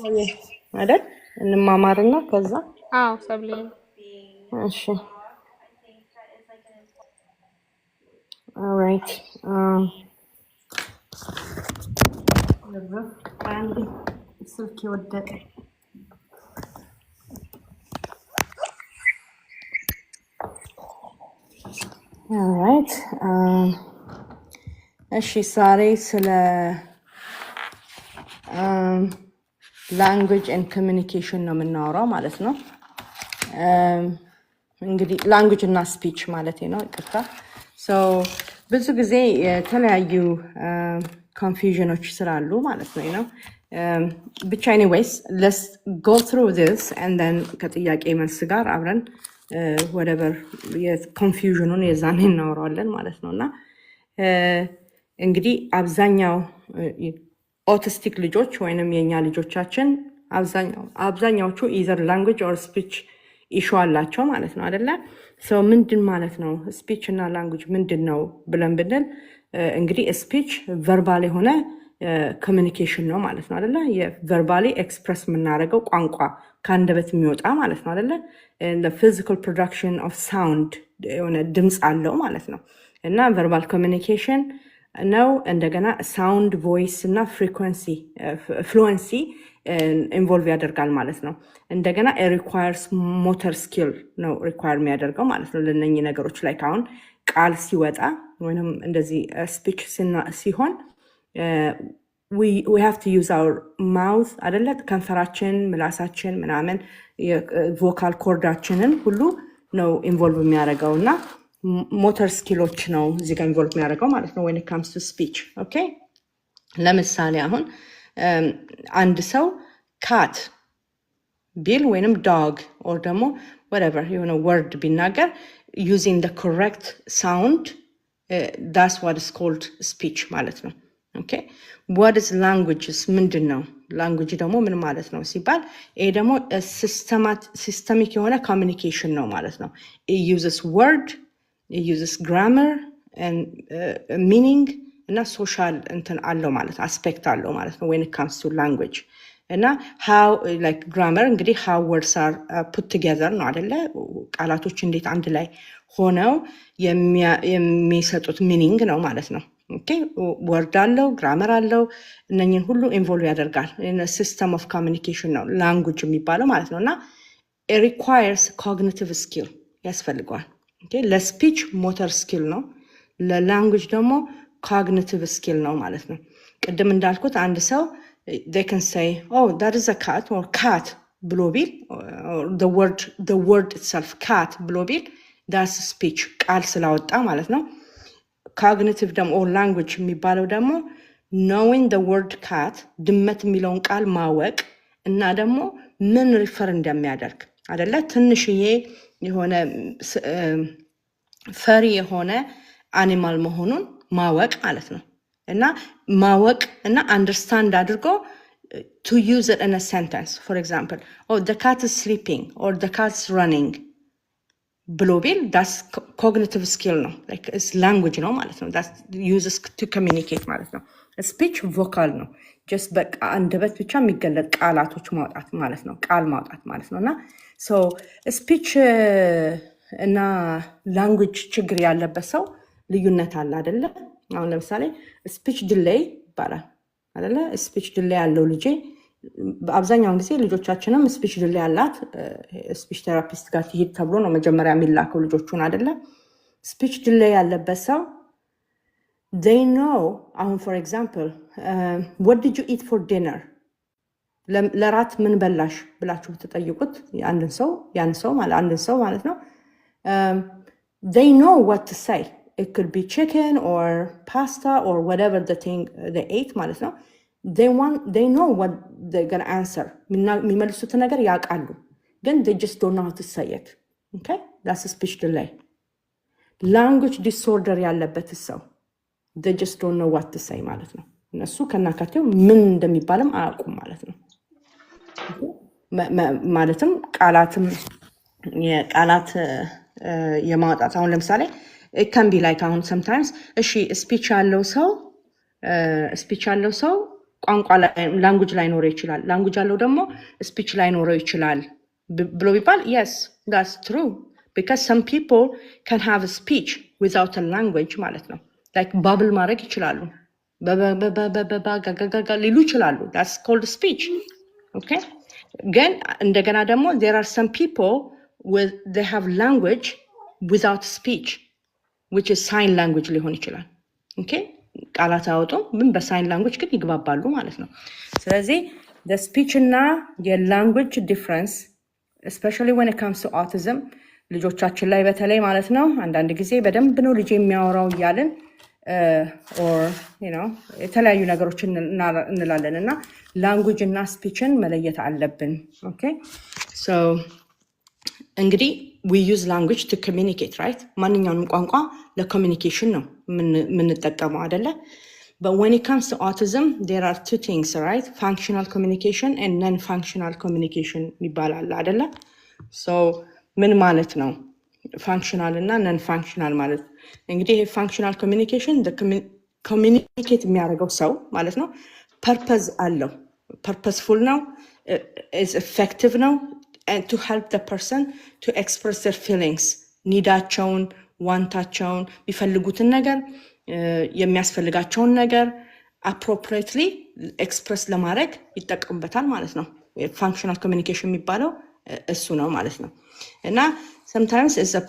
አይደል እንማማርና ከዛ አዎ ሰብሊ እሺ all right አንዴ ስልክ ወደቀ all right እሺ ዛሬ ስለ language and communication ነው የምናወራው ማለት ነው እንግዲህ language እና speech ማለት ነው ይቅርታ so ብዙ ጊዜ የተለያዩ confusionዎች ስላሉ ማለት ነው ብቻ anyways let's go through this and then ከጥያቄ መልስ ጋር አብረን whatever የconfusionውን የዛኔ እናወራለን ማለት ነውና እንግዲህ አብዛኛው ኦቲስቲክ ልጆች ወይንም የኛ ልጆቻችን አብዛኛዎቹ either language or speech issue አላቸው ማለት ነው አይደለ so ምንድን ማለት ነው speech እና language ምንድን ነው ብለን ብንል እንግዲህ speech verbal የሆነ communication ነው ማለት ነው አይደለ የverbally express የምናደርገው ቋንቋ ከአንደበት የሚወጣ ማለት ነው አይደለ the physical production of sound የሆነ ድምጽ አለው ማለት ነው እና verbal communication ነው እንደገና sound voice እና frequency fluency involve ያደርጋል ማለት ነው እንደገና requires motor skill ነው require የሚያደርገው ማለት ነው ለነኚህ ነገሮች ላይ አሁን ቃል ሲወጣ ወይንም እንደዚህ speech ሲሆን we have to use our mouth አይደለ ከንፈራችን ምላሳችን ምናምን vocal cordaችንን ሁሉ ነው involve የሚያደርገውና motor skills ነው እዚህ ጋር involve የሚያደርገው ማለት ነው when it comes to speech okay ለምሳሌ አሁን አንድ ሰው cat ቢል ወይንም dog or ደግሞ whatever የሆነ word ቢናገር using the correct sound that's what is called speech ማለት ነው okay what is languages ምንድነው language ደግሞ ምን ማለት ነው ሲባል ይሄ ደግሞ systemic የሆነ communication ነው ማለት ነው it uses word it uses grammar and meaning እና social እንትን አለው ማለት aspect አለው ማለት ነው when it comes to language እና how like grammar እንግዲህ how words are put together ነው አይደለ ቃላቶች እንዴት አንድ ላይ ሆነው የሚሰጡት meaning ነው ማለት ነው okay word አለው grammar አለው እነኚህን ሁሉ involve ያደርጋል in a system of communication ነው language የሚባለው ማለት ነውና it requires cognitive skill ያስፈልጋል okay ለስፒች motor skill ነው ለlanguage ደግሞ cognitive skill ነው ማለት ነው ቅድም እንዳልኩት አንድ ሰው they can say oh that is a cat or cat ብሎ ቢል or the word itself cat ብሎ ቢል that's speech ቃል ስላወጣ ማለት ነው cognitive ደግሞ or language የሚባለው ደግሞ knowing the word cat ድመት የሚለውን ቃል ማወቅ እና ደግሞ ምን ሪፈር እንደሚያደርግ አይደለ ትንሽዬ የሆነ ፈሪ የሆነ አኒማል መሆኑን ማወቅ ማለት ነው እና ማወቅ እና understand አድርጎ to use it in a sentence for example oh the cat is sleeping or the cat is running ብሎ ቢል that's cognitive skill ነው like it's language ነው ማለት ነው that uses to communicate ማለት ነው speech vocal ነው just በቃ አንደበት ብቻ የሚገለጥ ቃላቶች ማውጣት ማለት ነው ቃል ማውጣት ማለት ነውና so speech እና ላንጉጅ ችግር ያለበት ሰው ልዩነት አለ አይደለ? አሁን ለምሳሌ ስፒች ዲሌይ ይባላል አይደለ? ስፒች ዲሌይ ያለው ልጄ አብዛኛውን ጊዜ ልጆቻችንም ስፒች ዲሌይ ያላት ስፒች ቴራፒስት ጋር ትሄድ ተብሎ ነው መጀመሪያ የሚላከው ልጆቹን አይደለ? ስፒች ዲሌይ ያለበት ሰው they know አሁን for example what did you eat for dinner ለራት ምን በላሽ ብላችሁ ብትጠይቁት አንድን ሰው ማለት ነው they know what to say. It could be chicken or pasta or whatever the thing they ate ማለት ነው. They know what they're gonna answer. የሚመልሱት ነገር ያውቃሉ ግን they just don't know how to say it. Okay? That's a speech delay. Language disorder ያለበት ሰው they just don't know what to say ማለት ነው። እነሱ ከናካቴው ምን እንደሚባልም አያውቁም ማለት ነው። ማለትም ቃላት የማውጣት አሁን ለምሳሌ it can be like አሁን sometimes እሺ ስፒች ያለው ሰው ቋንቋ ላንጉጅ ላይ ኖረው ይችላል ላንጉጅ ያለው ደግሞ ስፒች ላይ ኖረው ይችላል ብሎ ቢባል yes that's true because some people can have a speech without a language ማለት ነው like bubble ማድረግ ይችላሉ በጋጋጋ ሊሉ ይችላሉ that's called speech okay ግን እንደገና ደግሞ there are some people with they have language without speech which is sign language ሊሆን ይችላል okay ቃላት አወጡም ምን በሳይን ላንጉጅ ግን ይግባባሉ ማለት ነው ስለዚህ the speech እና የላንጉጅ difference especially when it comes to autism ልጆቻችን ላይ በተለይ ማለት ነው አንዳንድ ጊዜ በደንብ ነው ልጅ የሚያወራው ይያልን or you know የተለያዩ ነገሮችን እንላለን እና ላንጉጅ እና ስፒችን መለየት አለብን okay so እንግዲህ we use language to communicate right ማንኛውንም ቋንቋ ለኮሚኒኬሽን ነው የምንጠቀመው አይደለ but when it comes to autism there are two things right functional communication and non-functional communication ይባላል አይደለ so ምን ማለት ነው functional እና non-functional ማለት እንግዲህ ይሄ functional communication the communicate የሚያደርገው ሰው ማለት ነው purpose አለው purposeful ነው is effective ነው and to help the person to express their feelings ኒዳቸውን ዋንታቸውን ቢፈልጉትን ነገር የሚያስፈልጋቸውን ነገር appropriately express ለማድረግ ይጠቀሙበታል ማለት ነው functional communication የሚባለው እሱ ነው ማለት ነው እና sometimes is a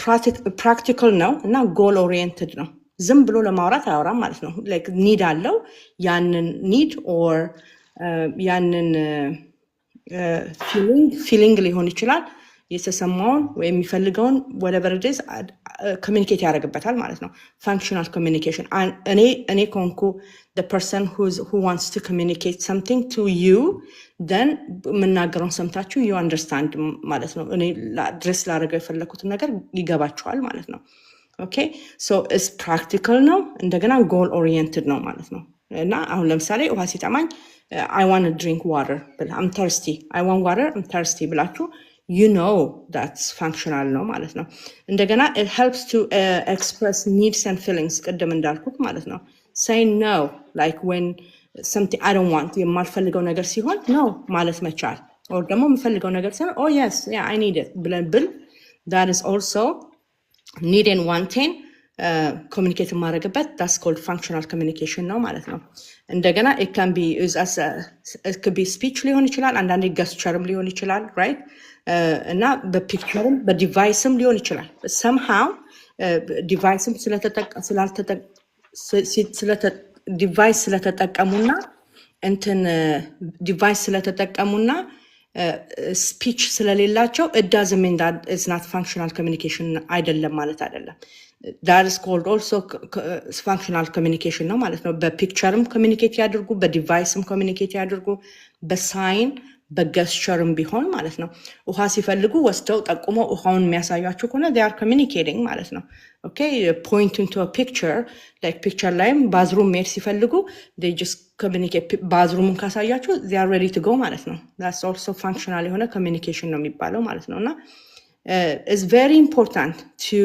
practical ነው እና goal oriented ነው ዝም ብሎ ለማውራት አያወራም ማለት ነው like need አለው ያንን need or ያንን feeling ሊሆን ይችላል የተሰማውን ወይ የሚፈልገውን whatever it is communicate ያደርግበታል ማለት ነው functional communication እኔ ኮንኩ the person who wants to communicate something to you then የምናገረውን ሰምታችሁ you understand ማለት ነው እኔ አድሬስ ላደርገው የፈለኩትን ነገር ይገባችኋል ማለት ነው okay so it's practical ነው እንደገና goal oriented ነው ማለት ነው እና አሁን ለምሳሌ ውሃ ሲጠማኝ I want to drink water but I'm thirsty I want water I'm thirsty ብላችሁ you know that's functional ነው ማለት ነው እንደገና it helps to express needs and feelings ቅድም እንዳልኩት ማለት ነው say no like when something I don't want የማልፈልገው ነገር ሲሆን no ማለት መቻል or ደግሞ የምፈልገው ነገር ሲሆን oh yes yeah I need it ብል that is also need and wanting communicate ማድረግበት that's called functional communication ነው ማለት ነው እንደገና it can be as it could be speech ሊሆን ይችላል አንዳንዴ gesture ሊሆን ይችላል right እና በፒክቸርም በዲቫይስም ሊሆን ይችላል somehow ዲቫይስም ዲቫይስ ስለተጠቀሙና እንትን ዲቫይስ ስለተጠቀሙና ስፒች ስለሌላቸው it doesn't mean that it's not functional communication አይደለም ማለት አይደለም that is called also functional communication ነው ማለት ነው በፒክቸርም ኮሚኒኬት ያድርጉ በዲቫይስም ኮሚኒኬት ያድርጉ በሳይን በገስቸርም ቢሆን ማለት ነው ውሃ ሲፈልጉ ወስደው ጠቁመው ውሃውን የሚያሳያችሁ ከሆነ they are communicating ማለት ነው okay pointing to a picture like picture ላይም ባዝሩም ሜድ ሲፈልጉ they just communicate ባዝሩምን ካሳያችሁ they are ready to go ማለት ነው that's also functional የሆነ communication ነው የሚባለው ማለት ነው እና is very important to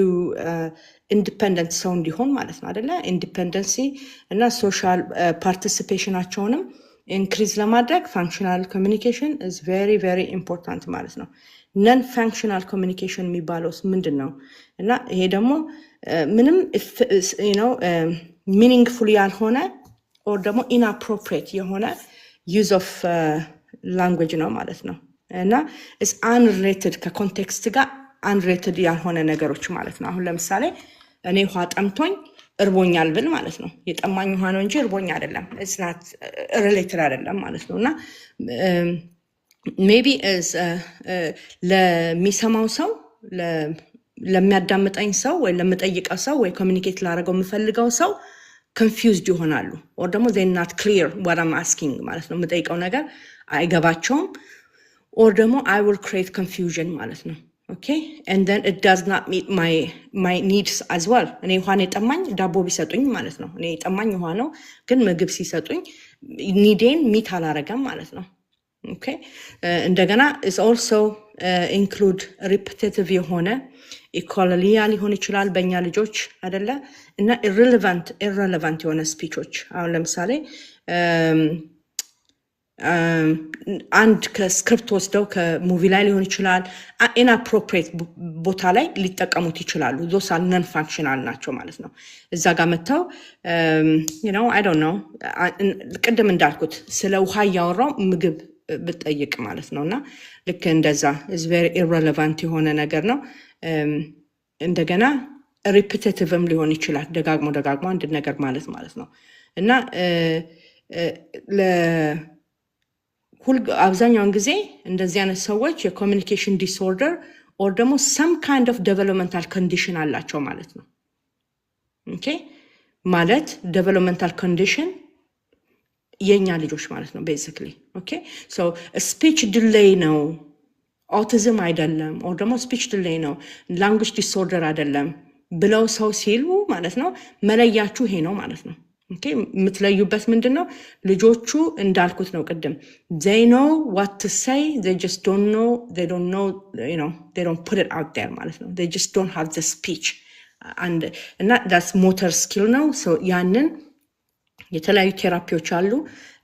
independent ሰው እንዲሆን ማለት ነው አይደለ independency እና social participationአቸውንም ኢንክሪዝ ለማድረግ ፋንክሽናል ኮሚኒኬሽን ኢዝ ቬሪ ቬሪ ኢምፖርታንት ማለት ነው። ነን ፋንክሽናል ኮሚኒኬሽን የሚባለው ምንድን ነው? እና ይሄ ደግሞ ምንም ሚኒንግፉል ያልሆነ ኦር ደግሞ ኢንአፕሮፕሪየት የሆነ ዩዝ ኦፍ ላንጉጅ ነው ማለት ነው። እና ኢስ አንሪሌትድ ከኮንቴክስት ጋር አንሪሌትድ ያልሆነ ነገሮች ማለት ነው። አሁን ለምሳሌ እኔ ውሃ ጠምቶኝ እርቦኛል ብል ማለት ነው። የጠማኝ ውሃ ነው እንጂ እርቦኛ አይደለም። ኢትስ ናት ሪሌትድ አይደለም ማለት ነው። እና ሜቢ ለሚሰማው ሰው ለሚያዳምጠኝ ሰው ወይ ለምጠይቀው ሰው ወይ ኮሚኒኬት ላደርገው የምፈልገው ሰው ኮንፊውዝድ ይሆናሉ። ኦር ደግሞ they not clear what I'm asking ማለት ነው። የምጠይቀው ነገር አይገባቸውም። ኦር ደግሞ I will create confusion ማለት ነው። Okay, and then it does not meet my needs as well. እኔ ውሃ ነው የጠማኝ ዳቦ ቢሰጡኝ ማለት ነው። እኔ የጠማኝ ውሃ ነው ግን ምግብ ሲሰጡኝ ኒዴን ሚት አላረገም ማለት ነው። Okay, እንደገና is also include repetitive የሆነ ኢኮሎሊያ ሊሆን ይችላል በእኛ ልጆች አይደለ? እና irrelevant የሆነ ስፒቾች አሁን ለምሳሌ አንድ ከስክሪፕት ወስደው ከሙቪ ላይ ሊሆን ይችላል ኢንአፕሮፕሪየት ቦታ ላይ ሊጠቀሙት ይችላሉ። ዞስ አር ነን ፋንክሽናል ናቸው ማለት ነው። እዛ ጋር መጥተው አይ ዶንት ኖ ቅድም እንዳልኩት ስለ ውሃ እያወራው ምግብ ብጠይቅ ማለት ነው። እና ልክ እንደዛ ኢዝ ቬሪ ኢረሌቫንት የሆነ ነገር ነው። እንደገና ሪፒቴቲቭም ሊሆን ይችላል ደጋግሞ አንድ ነገር ማለት ነው። እና አብዛኛውን ጊዜ እንደዚህ አይነት ሰዎች የኮሚኒኬሽን ዲስኦርደር ኦር ደግሞ ሰም ካይንድ ኦፍ ዴቨሎፕመንታል ኮንዲሽን አላቸው ማለት ነው። ኦኬ ማለት ዴቨሎፕመንታል ኮንዲሽን የኛ ልጆች ማለት ነው ቤሲክሊ። ኦኬ ሶ ስፒች ዲሌይ ነው ኦቲዝም አይደለም ኦር ደግሞ ስፒች ዲሌይ ነው ላንጉጅ ዲስኦርደር አይደለም ብለው ሰው ሲሉ ማለት ነው መለያችሁ ይሄ ነው ማለት ነው። ኦኬ የምትለዩበት ምንድን ነው? ልጆቹ እንዳልኩት ነው ቅድም they know what to say, they just don't know, they don't put it out there ማለት ነው። they just don't have the speech እና that's motor skill ነው። ያንን የተለያዩ ቴራፒዎች አሉ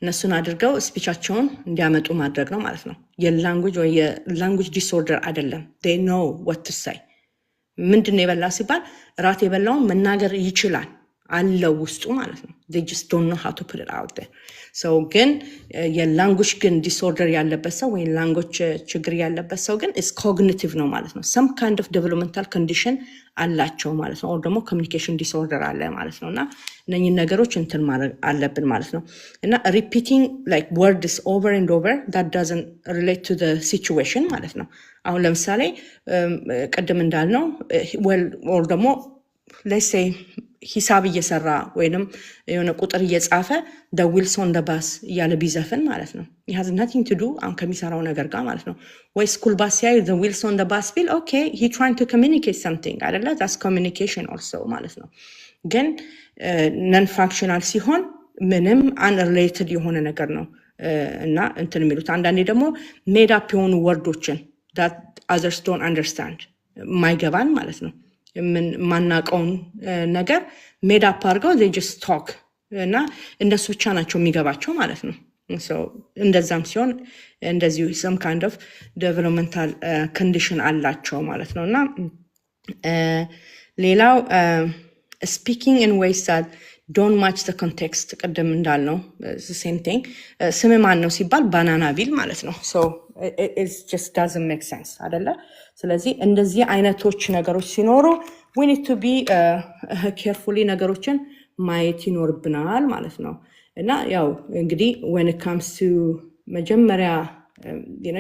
እነሱን አድርገው ስፒቻቸውን እንዲያመጡ ማድረግ ነው ማለት ነው። የላንጉጅ ወይ የላንጉጅ ዲስኦርደር አይደለም። they know what to say ምንድን ነው የበላ ሲባል ራት የበላውን መናገር ይችላል አለው ውስጡ ማለት ነው። they just don't know how to put it out there. so ግን የላንጉጅ ግን ዲስኦርደር ያለበት ሰው ወይ ላንጉጅ ችግር ያለበት ሰው ግን is cognitive ነው ማለት ነው። some kind of developmental condition አላቸው ማለት ነው። or ደግሞ communication disorder አለ ማለት ነው። እና እነኚህ ነገሮች እንትን ማድረግ አለብን ማለት ነው። እና repeating like words over and over that doesn't relate to the situation ማለት ነው። አሁን ለምሳሌ ቀደም እንዳልነው or ደግሞ let's say ሂሳብ እየሰራ ወይንም የሆነ ቁጥር እየጻፈ the wheels on the bus እያለ ቢዘፍን ማለት ነው it has nothing to do አሁን ከሚሰራው ነገር ጋር ማለት ነው። ወይ ስኩል ባስ ሲያዩ the wheels on the bus ቢል okay he trying to communicate something አይደለ? that's communication also ማለት ነው። ግን non functional ሲሆን ምንም unrelated የሆነ ነገር ነው እና እንትን የሚሉት አንዳንዴ ደግሞ made up የሆኑ ወርዶችን that others don't understand ማይገባን ማለት ነው። ማናቀውን ነገር ሜድ አፕ አድርገው they just talk እና እነሱ ብቻ ናቸው የሚገባቸው ማለት ነው። እንደዛም ሲሆን እንደዚሁ some kind of developmental condition አላቸው ማለት ነው። እና ሌላው speaking in ways that don't match the context ቅድም እንዳልነው the same thing ስም ማን ነው ሲባል ባናና ቢል ማለት ነው። so it just doesn't make sense አይደለ? ስለዚህ እንደዚህ አይነቶች ነገሮች ሲኖሩ we need to be carefully ነገሮችን ማየት ይኖርብናል ማለት ነው። እና ያው እንግዲህ when it comes to መጀመሪያ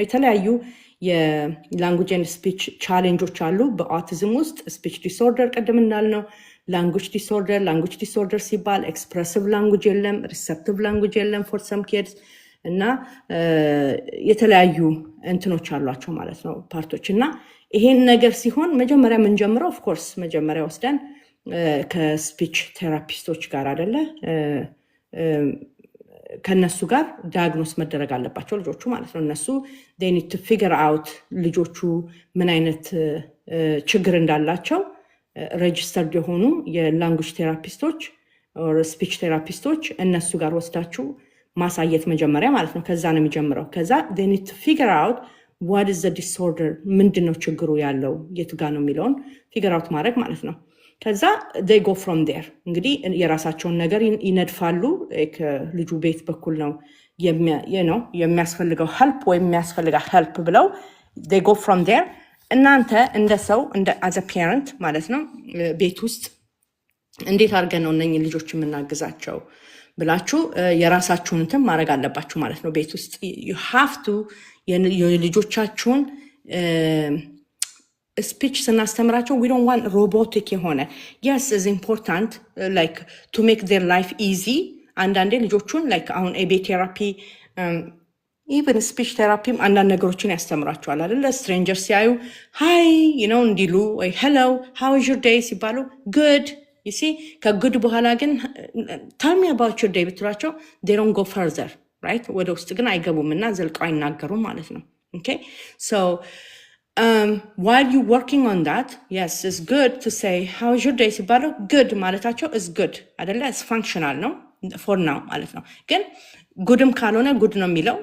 የተለያዩ የላንጉጅ ኤንድ ስፒች ቻሌንጆች አሉ በኦቲዝም ውስጥ ስፒች ዲስኦርደር ቅድም እንዳልነው ላንጉጅ ዲስኦርደር ሲባል ኤክስፕሬሲቭ ላንጉጅ የለም ሪሰፕቲቭ ላንጉጅ የለም for some kids እና የተለያዩ እንትኖች አሏቸው ማለት ነው ፓርቶች። እና ይሄን ነገር ሲሆን መጀመሪያ የምንጀምረው ኦፍ ኮርስ መጀመሪያ ወስደን ከስፒች ቴራፒስቶች ጋር አይደለ ከነሱ ጋር ዳያግኖስ መደረግ አለባቸው ልጆቹ ማለት ነው። እነሱ they need to figure out ልጆቹ ምን አይነት ችግር እንዳላቸው ሬጅስተርድ የሆኑ የላንጉጅ ቴራፒስቶች or ስፒች ቴራፒስቶች እነሱ ጋር ወስዳችሁ ማሳየት መጀመሪያ ማለት ነው። ከዛ ነው የሚጀምረው። ከዛ they need to figure out what is the disorder ምንድን ነው ችግሩ ያለው የቱ ጋር ነው የሚለውን figure out ማድረግ ማለት ነው። ከዛ they go from there እንግዲህ የራሳቸውን ነገር ይነድፋሉ። ልጁ ቤት በኩል ነው የሚያስፈልገው help ወይም የሚያስፈልጋ help ብለው they go from there። እናንተ እንደ ሰው as a parent ማለት ነው ቤት ውስጥ እንዴት አድርገን ነው እነኝህ ልጆች የምናግዛቸው ብላችሁ የራሳችሁን እንትን ማድረግ አለባችሁ ማለት ነው። ቤት ውስጥ you have to የልጆቻችሁን ስፒች ስናስተምራቸው we don't want robotic የሆነ yes is important like to make their life easy። አንዳንዴ ልጆቹን like አሁን ኤቤ ቴራፒ ኢቨን ስፒች ቴራፒም አንዳንድ ነገሮችን ያስተምራቸዋል አይደለ? ስትሬንጀር ሲያዩ ሃይ እንዲሉ ወይ ሄሎ how is your day ሲባሉ good you see ከጉድ በኋላ ግን tell me about your day ብትሏቸው they don't go further right ወደ ውስጥ ግን አይገቡም እና ዘልቀው አይናገሩም ማለት ነው። okay so while you working on that yes it's good to say how is your day ሲባሉ good ማለታቸው is good አይደለ? it's functional ነው for now ማለት ነው። ግን ጉድም ካልሆነ ጉድ ነው የሚለው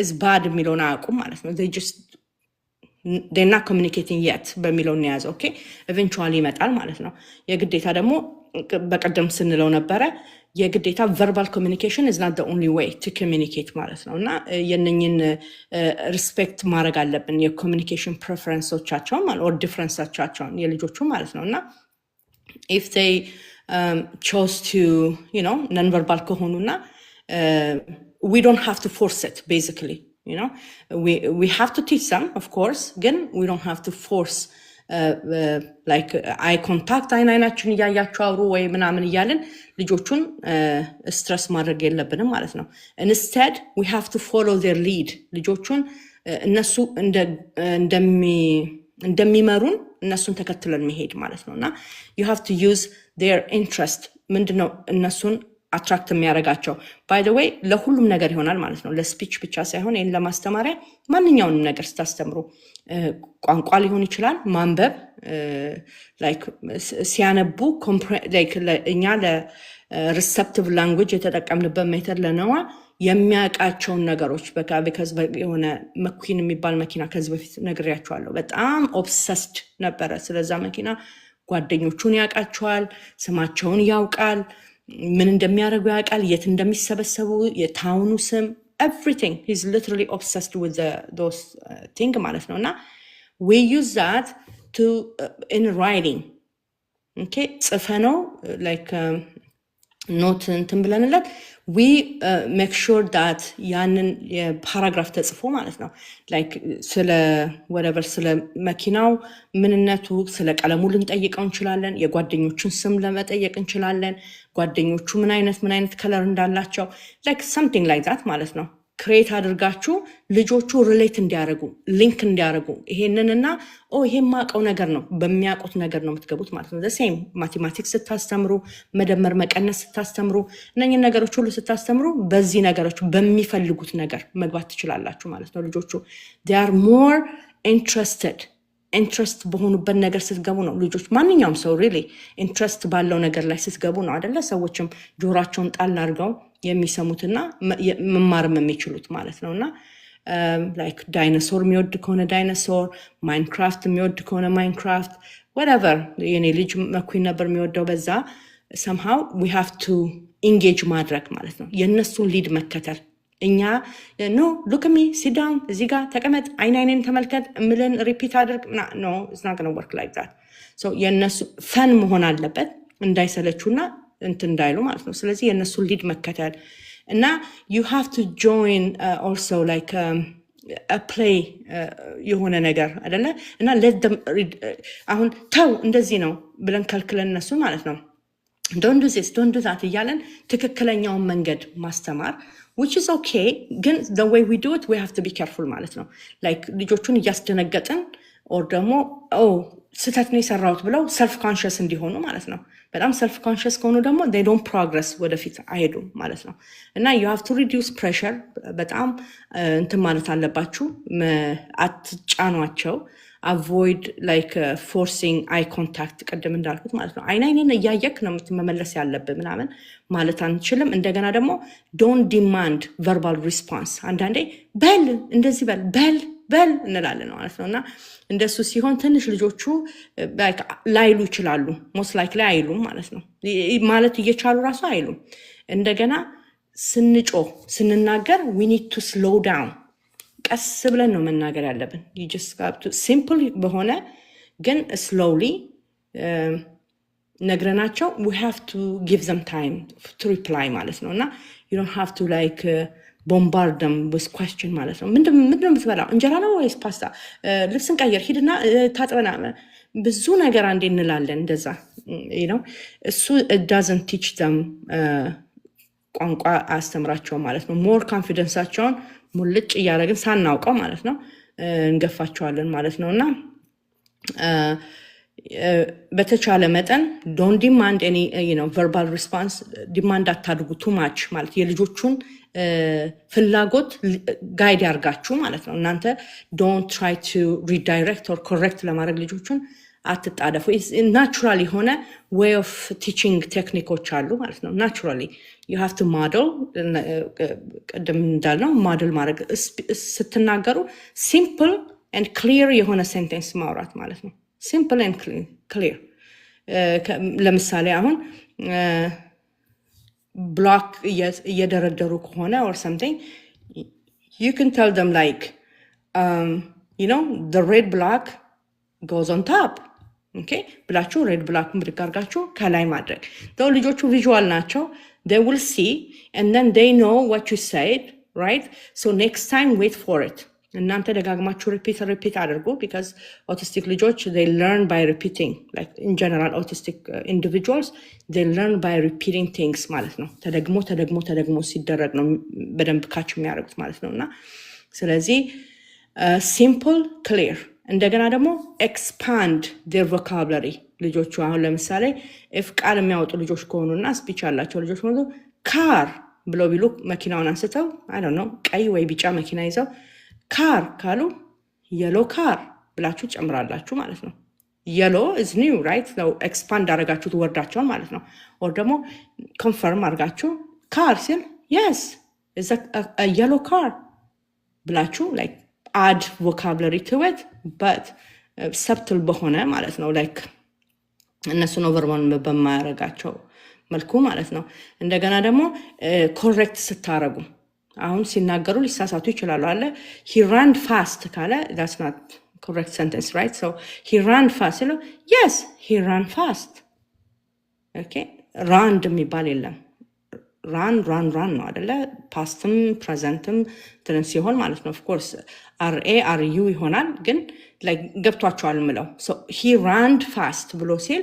is bad የሚለውን አያውቁም ማለት ነው። they're not communicating yet በሚለው እንያዘው። ኦኬ eventually ይመጣል ማለት ነው። የግዴታ ደግሞ በቀደም ስንለው ነበረ የግዴታ verbal communication is not the only way to communicate ማለት ነው። እና የነኝን ሪስፔክት ማድረግ አለብን የኮሚኒኬሽን ፕሬፈረንሶቻቸውን ማለት or differenceቻቸውን የልጆቹ ማለት ነው። እና if they chose to non-verbal ከሆኑና we don't have to force it basically we have to teach them of course ግን we don't have to force like eye contact አይናችን እያያቸው አውሩ ወይ ምናምን እያልን ልጆቹን ስትረስ ማድረግ የለብንም ማለት ነው። instead we have to follow their lead ልጆቹን እነሱ እንደሚመሩን እነሱን ተከትለን መሄድ ማለት ነው። እና you have to use their interest ምንድነው እነሱን አትራክት የሚያደርጋቸው by the way ለሁሉም ነገር ይሆናል ማለት ነው። ለስፒች ብቻ ሳይሆን ይሄን ለማስተማሪያ ማንኛውንም ነገር ስታስተምሩ ቋንቋ ሊሆን ይችላል ማንበብ like ሲያነቡ like እኛ ለሪሰፕቲቭ ላንጉዌጅ የተጠቀምንበት ሜተድ ለነዋ የሚያውቃቸውን ነገሮች because የሆነ መኪና የሚባል መኪና ከዚህ በፊት ነግሬያቸዋለሁ። በጣም ኦብሰስድ ነበረ ስለዛ መኪና። ጓደኞቹን ያውቃቸዋል፣ ስማቸውን ያውቃል፣ ምን እንደሚያደርጉ ያውቃል፣ የት እንደሚሰበሰቡ የታውኑ ስም everything he's literally obsessed with those thing ማለት ነው። እና we use that to in writing okay ጽፈነው like ኖት እንትን ብለንለት we make sure that ያንን የፓራግራፍ ተጽፎ ማለት ነው like ስለ whatever ስለ መኪናው ምንነቱ ስለ ቀለሙ ልንጠይቀው እንችላለን። የጓደኞቹን ስም ለመጠየቅ እንችላለን። ጓደኞቹ ምን አይነት ከለር እንዳላቸው like something like that ማለት ነው። ክሬት አድርጋችሁ ልጆቹ ሪሌት እንዲያደርጉ ሊንክ እንዲያደርጉ ይሄንንና ይሄን ማቀው ነገር ነው በሚያውቁት ነገር ነው የምትገቡት ማለት ነው። ዘሴም ማቴማቲክስ ስታስተምሩ መደመር መቀነስ ስታስተምሩ እነኝን ነገሮች ሁሉ ስታስተምሩ በዚህ ነገሮች በሚፈልጉት ነገር መግባት ትችላላችሁ ማለት ነው። ልጆቹ they are more ኢንትረስት በሆኑበት ነገር ስትገቡ ነው ልጆች ማንኛውም ሰው really ኢንትረስት ባለው ነገር ላይ ስትገቡ ነው አይደለ ሰዎችም ጆሯቸውን ጣል አድርገው የሚሰሙትና መማርም የሚችሉት ማለት ነው። እና like ዳይኖሶር የሚወድ ከሆነ ዳይኖሶር፣ ማይንክራፍት የሚወድ ከሆነ ማይንክራፍት whatever የኔ ልጅ መኩን ነበር የሚወደው በዛ somehow we have to engage ማድረግ ማለት ነው። የነሱን ሊድ መከተል እኛ no look at me sit down እዚህ ጋር ተቀመጥ አይኔን ተመልከት ምልን ሪፒት አድርግ no it's not going to work like that so የነሱ ፈን መሆን አለበት እንዳይሰለቹና እንትን እንዳይሉ ማለት ነው። ስለዚህ የነሱን ሊድ መከተል እና you have to join also like a play የሆነ ነገር አይደለ እና let them አሁን ተው እንደዚህ ነው ብለን ከልክለን እነሱ ማለት ነው don't do this don't do that እያለን ትክክለኛውን መንገድ ማስተማር which is okay ግን the way we do it we have to be careful ማለት ነው። like ልጆቹን እያስደነገጥን or ደግሞ ስህተት ነው የሰራሁት ብለው ሰልፍ ኮንሽስ እንዲሆኑ ማለት ነው። በጣም ሰልፍ ኮንሽስ ከሆኑ ደግሞ they don't progress ወደፊት አይሄዱም ማለት ነው። እና you have to reduce pressure በጣም እንትን ማለት አለባችሁ። አትጫኗቸው። avoid like forcing eye contact ቀደም እንዳልኩት ማለት ነው። አይኔን እያየክ ነው መመለስ ያለብህ ምናምን ማለት አንችልም። እንደገና ደግሞ don't demand verbal response አንዳንዴ በል እንደዚህ በል እንላለን ማለት ነው። እና እንደሱ ሲሆን ትንሽ ልጆቹ ላይሉ ይችላሉ። most likely አይሉም ማለት ነው። ማለት እየቻሉ ራሱ አይሉም። እንደገና ስንናገር we need to slow down ቀስ ብለን ነው መናገር ያለብን። you just have to simple በሆነ ግን slowly ነግረናቸው we have to give them time to reply ማለት ነው። እና you don't have to like bombard them with question ማለት ነው። ምንድነው የምትበላው? እንጀራ ነው ወይስ ፓስታ? ልብስን ቀይር፣ ሂድና ታጥበና ብዙ ነገር አንዴ እንላለን እንደዛ እሱ it doesn't teach them ቋንቋ አስተምራቸው ማለት ነው። ሞር ኮንፊደንሳቸውን ሙልጭ እያደረግን ሳናውቀው ማለት ነው እንገፋቸዋለን ማለት ነው። እና በተቻለ መጠን don't demand any verbal response demand አታድርጉ too much ማለት የልጆቹን ፍላጎት ጋይድ ያርጋችሁ ማለት ነው። እናንተ don't try to redirect or correct ለማድረግ ልጆቹን አትጣደፉ። ናቹራል የሆነ way of teaching ቴክኒኮች አሉ ማለት ነው። ናቹራሊ you have to model ቀደም እንዳልነው model ማድረግ ስትናገሩ simple and clear የሆነ ሴንቴንስ ማውራት ማለት ነው። simple and clear ለምሳሌ አሁን block እየደረደሩ ከሆነ or something you can tell them like the red block goes on top okay ብላችሁ red block ምድግ አድርጋችሁ ከላይ ማድረግ though ልጆቹ ቪዥዋል ናቸው they will see and then they know what you said right so next time wait for it እናንተ ደጋግማችሁ repeat አድርጉ because autistic ልጆች they learn by repeating like in general autistic individuals they learn by repeating things ማለት ነው። ተደግሞ ሲደረግ ነው በደንብ ካች የሚያደርጉት ማለት ነውና ስለዚህ simple clear እንደገና ደግሞ expand their vocabulary ልጆቹ አሁን ለምሳሌ if ቃል የሚያወጡ ልጆች ከሆኑና ስፒች ያላቸው ልጆች ማለት car ብለው ቢሉ መኪናውን አንስተው I don't know ቀይ ወይ ቢጫ መኪና ይዘው car ካሉ yellow car ብላችሁ ጨምራላችሁ ማለት ነው። yellow is new right so expand አድርጋችሁት ወርዳቸውን ማለት ነው። or ደግሞ confirm አድርጋችሁ car ሲል yes is a yellow car ብላችሁ like add vocabulary to it but subtle በሆነ ማለት ነው like እነሱን ኦቨርማን በማያረጋቸው መልኩ ማለት ነው። እንደገና ደግሞ correct ስታረጉ አሁን ሲናገሩ ሊሳሳቱ ይችላሉ አለ he ran fast ካለ that's not correct sentence right so he ran fast yes he ran fast okay run የሚባል የለም run ነው አይደለ pastም presentም ትንሽ ሲሆን ማለት ነው of course ru ይሆናል ግን like ገብቷቸዋል ምለው so he ran fast ብሎ ሲል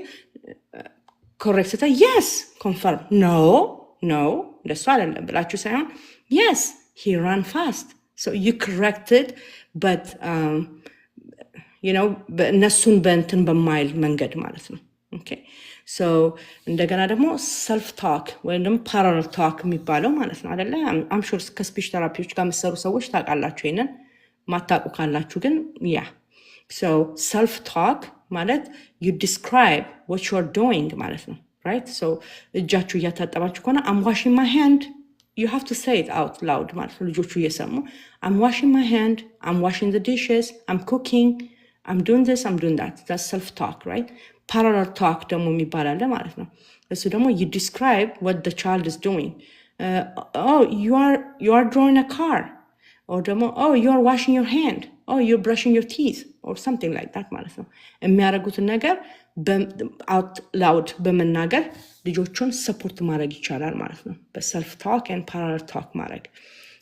correct ስታ yes confirm no እንደሱ አይደለም ብላችሁ ሳይሆን yes he ran fast so you corrected but እነሱን በእንትን በማይል መንገድ ማለት ነው okay so እንደገና ደግሞ self talk ወይም ደግሞ parallel talk የሚባለው ማለት ነው አይደለ I'm sure ከስፒች ቴራፒዎች ጋር መሰሩ ሰዎች ታውቃላችሁ ይሄንን ማታውቁ ካላችሁ ግን so self talk ማለት you describe what you are doing ማለት ነው right so እጃችሁ እያታጠባችሁ ከሆነ I'm washing my hand you have to say it out loud ማለት ነው ልጆቹ እየሰሙ I'm washing my hand I'm washing the dishes I'm cooking I'm doing this I'm doing that that's self talk right parallel talk ደግሞ የሚባል አለ ማለት ነው እሱ ደግሞ you describe what the child is doing oh you are drawing a car or ደግሞ oh you are washing your hand oh you're brushing your teeth or something like that ማለት ነው የሚያደርጉትን ነገር out loud በመናገር ልጆቹን ሰፖርት ማድረግ ይቻላል ማለት ነው በself talk and parallel talk ማድረግ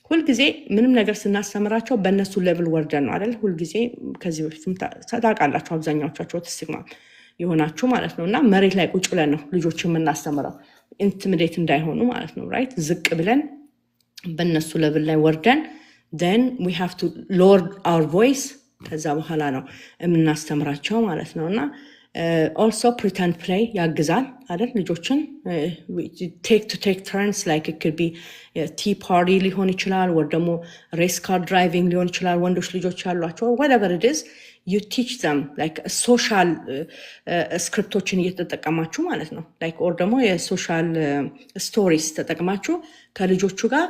ሁልጊዜ ምንም ነገር ስናስተምራቸው በእነሱ ሌቭል ወርደን ነው አይደል ሁልጊዜ ከዚህ በፊትም ታውቃላችሁ አብዛኛዎቻችሁ ተስግማ ይሆናችሁ ማለት ነውና መሬት ላይ ቁጭ ብለን ነው ልጆችን የምናስተምረው ኢንቲሚዴት እንዳይሆኑ ማለት ነው right ዝቅ ብለን በእነሱ ሌቭል ላይ ወርደን then we have to lower our voice ከዛ በኋላ ነው የምናስተምራቸው ማለት ነውና also pretend play ያግዛል አይደል ልጆችን take turns like it could be tea party ሊሆን ይችላል ወይ ደግሞ race car driving ሊሆን ይችላል ወንዶች ልጆች ያሏቸው whatever it is you teach them like social ስክሪፕቶችን እየተጠቀማችሁ ማለት ነው like or ደግሞ የሶሻል ስቶሪስ ተጠቅማችሁ ከልጆቹ ጋር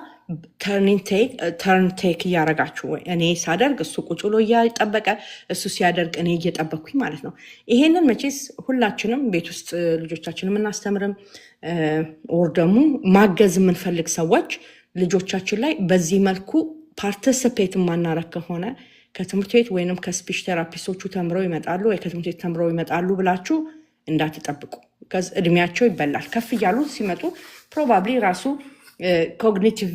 turn take እያረጋችሁ እኔ ሳደርግ እሱ ቁጭ ብሎ እያጠበቀ እሱ ሲያደርግ እኔ እየጠበቅኩኝ ማለት ነው ይሄንን መቼስ ሁላችንም ቤት ውስጥ ልጆቻችንን የምናስተምርም or ደግሞ ማገዝ የምንፈልግ ሰዎች ልጆቻችን ላይ በዚህ መልኩ ፓርቲሲፔት ማናረግ ከሆነ ከትምህርት ቤት ወይንም ከስፒች ቴራፒስቶቹ ተምረው ይመጣሉ ወይ ከትምህርት ቤት ተምረው ይመጣሉ ብላችሁ እንዳትጠብቁ ከዚ እድሜያቸው ይበላል ከፍ እያሉ ሲመጡ ፕሮባብሊ ራሱ ኮግኒቲቭ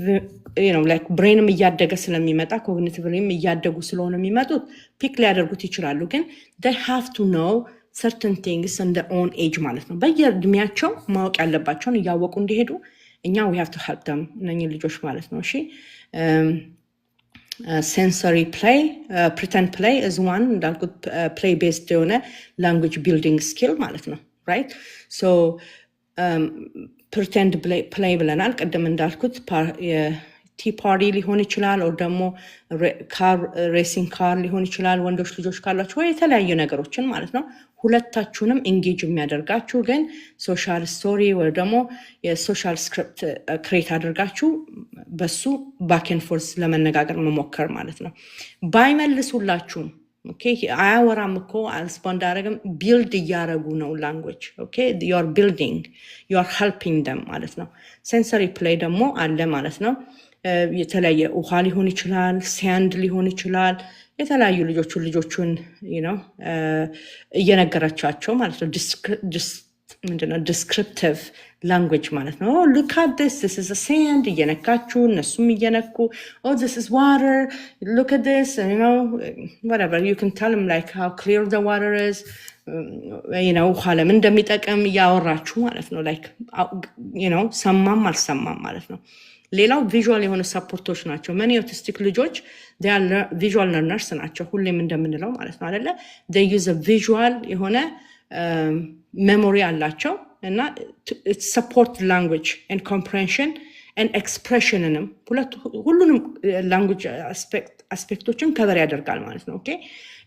like ብሬንም እያደገ ስለሚመጣ ኮግኒቲቭሊም እያደጉ ስለሆነ የሚመጡት ፒክ ሊያደርጉት ይችላሉ ግን they have to know certain things in their own age ማለት ነው በየእድሜያቸው ማወቅ ያለባቸውን እያወቁ እንዲሄዱ እኛ we have to help them እነኚህ ልጆች ማለት ነው እሺ sensory play pretend play is one እንዳልኩት play based የሆነ language building skill ማለት ነው right so pretend play ብለናል ቀደም እንዳልኩት tea party ሊሆን ይችላል or ደግሞ car racing car ሊሆን ይችላል ወንዶች ልጆች ካላችሁ ወይ የተለያዩ ነገሮችን ማለት ነው ሁለታችሁንም ኤንጌጅ የሚያደርጋችሁ ግን ሶሻል ስቶሪ ወይ ደግሞ የሶሻል ስክሪፕት ክሬት አድርጋችሁ በሱ ባክ ኤንድ ፎርስ ለመነጋገር መሞከር ማለት ነው ባይመልሱላችሁ ኦኬ አያወራም እኮ አልስፖንድ አረግም ቢልድ እያረጉ ነው ላንጉዌጅ ኦኬ you are building you are helping them ማለት ነው sensory play ደግሞ አለ ማለት ነው የተለያየ ውሃ ሊሆን ይችላል ሳንድ ሊሆን ይችላል የተለያዩ ልጆቹን እየነገራቻቸው ማለት ነው ምንድነው descriptive language ማለት ነው look at this is a sand እየነካችሁ እነሱም እየነኩ oh this is water look at this whatever you can tell them like how clear the water is ውሃ ለምን እንደሚጠቅም እያወራችሁ ማለት ነው like ሰማም አልሰማም ማለት ነው ሌላው ቪዥዋል የሆነ ሰፖርቶች ናቸው many autistic ልጆች they are visual learners ናቸው ሁሌም እንደምንለው ማለት ነው አይደለ they use a visual የሆነ memory አላቸው እና support language and comprehension and expression ሁሉንም language አስፔክቶችን ከቨር ያደርጋል ማለት ነው okay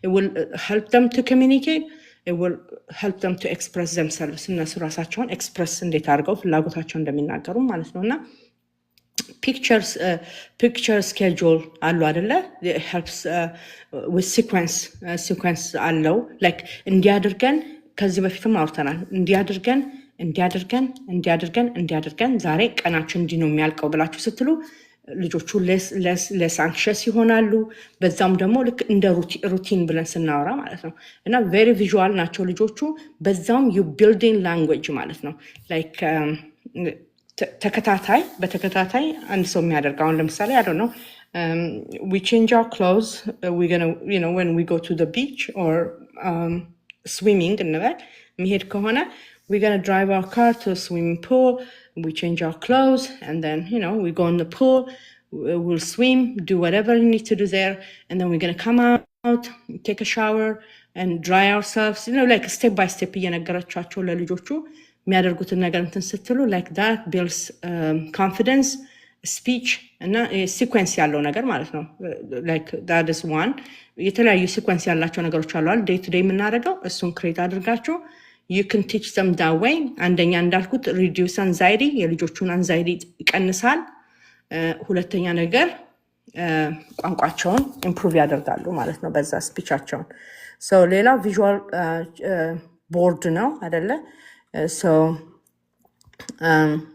it will help them to communicate it will help them to express themselves እነሱ ራሳቸውን ኤክስፕረስ እንዴት አድርገው ፍላጎታቸውን እንደሚናገሩ ማለት ነውና picture schedule አሉ አይደለ it helps with sequence አለው like እንዲያደርገን ከዚህ በፊትም አውርተናል እንዲያደርገን ዛሬ ቀናችን እንዲ ነው የሚያልቀው ብላችሁ ስትሉ ልጆቹ less anxious ይሆናሉ በዛም ደግሞ ልክ እንደ ሩቲን ብለን ስናወራ ማለት ነው እና very visual ናቸው ልጆቹ በዛም you building language ማለት ነው like በተከታታይ አንድ ሰው የሚያደርግ አሁን ለምሳሌ I don't know we change our clothes we're gonna when we go to the beach or swimming እንበል መሄድ ከሆነ we're gonna drive our car to a swimming pool we change our clothes and then we go in the pool we'll swim do whatever you need to do there and then we're gonna come out take a shower and dry ourselves like step by step እየነገራቻቸው ለልጆቹ የሚያደርጉትን ነገር እንትን ስትሉ like that builds confidence speech እና ሲኩዌንስ ያለው ነገር ማለት ነው like that is one የተለያዩ ሲኩዌንስ ያላቸው ነገሮች አሉ day to day የምናደርገው እሱን ክሬት አድርጋችሁ you can teach them that way አንደኛ እንዳልኩት reduce anxiety የልጆቹን anxiety ይቀንሳል ሁለተኛ ነገር ቋንቋቸውን improve ያደርጋሉ ማለት ነው በዛ ስፒቻቸውን so ሌላ visual board ነው አይደለ so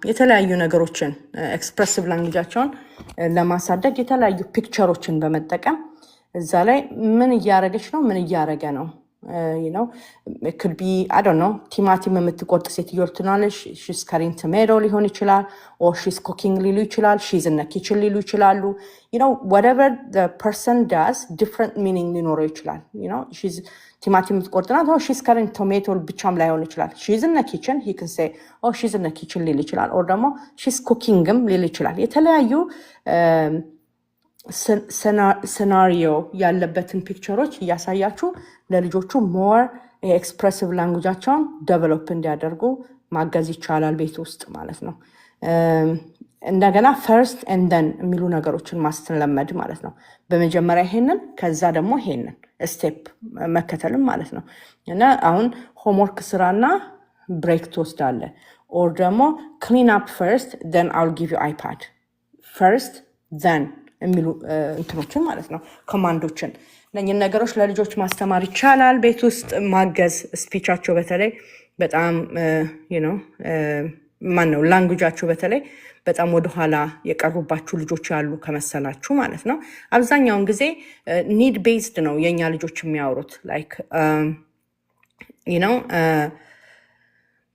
የተለያዩ ነገሮችን ኤክስፕሬሲቭ ላንጉጃቸውን ለማሳደግ የተለያዩ ፒክቸሮችን በመጠቀም እዛ ላይ ምን እያረገች ነው ምን እያረገ ነው it could be I don't know ቲማቲም የምትቆርጥ ሴትዮ ትናለሽ she's cutting tomato ሊሆን ይችላል or she's cooking ሊሉ ይችላል she's in the kitchen ሊሉ ይችላሉ whatever the person does different meaning ሊኖረው ይችላል she's ቲማቲም የምትቆርጥና she's cutting tomato ብቻም ላይሆን ይችላል she's in the kitchen he can say oh she's in the kitchen ሊል ይችላል or ደግሞ she's cookingም ሊል ይችላል የተለያዩ scenario ያለበትን ፒክቸሮች እያሳያችሁ ለልጆቹ more expressive languageአቸውን develop እንዲያደርጉ ማገዝ ይቻላል ቤት ውስጥ ማለት ነው እንደገና ፈርስት ኤንድ ደን የሚሉ ነገሮችን ማስተለመድ ማለት ነው። በመጀመሪያ ይሄንን ከዛ ደግሞ ይሄንን ስቴፕ መከተልም ማለት ነው። እና አሁን ሆምወርክ ስራና ብሬክ ትወስዳለ ኦር ደግሞ ክሊን አፕ ፈርስት ደን አውል ጊቭ ዩ አይፓድ ፈርስት ደን የሚሉ እንትኖችን ማለት ነው ኮማንዶችን። እነኝን ነገሮች ለልጆች ማስተማር ይቻላል። ቤት ውስጥ ማገዝ ስፒቻቸው በተለይ በጣም ማነው ላንጉጃቸው በተለይ በጣም ወደኋላ የቀሩባችሁ ልጆች ያሉ ከመሰላችሁ ማለት ነው። አብዛኛውን ጊዜ ኒድ ቤዝድ ነው የኛ ልጆች የሚያወሩት ላይክ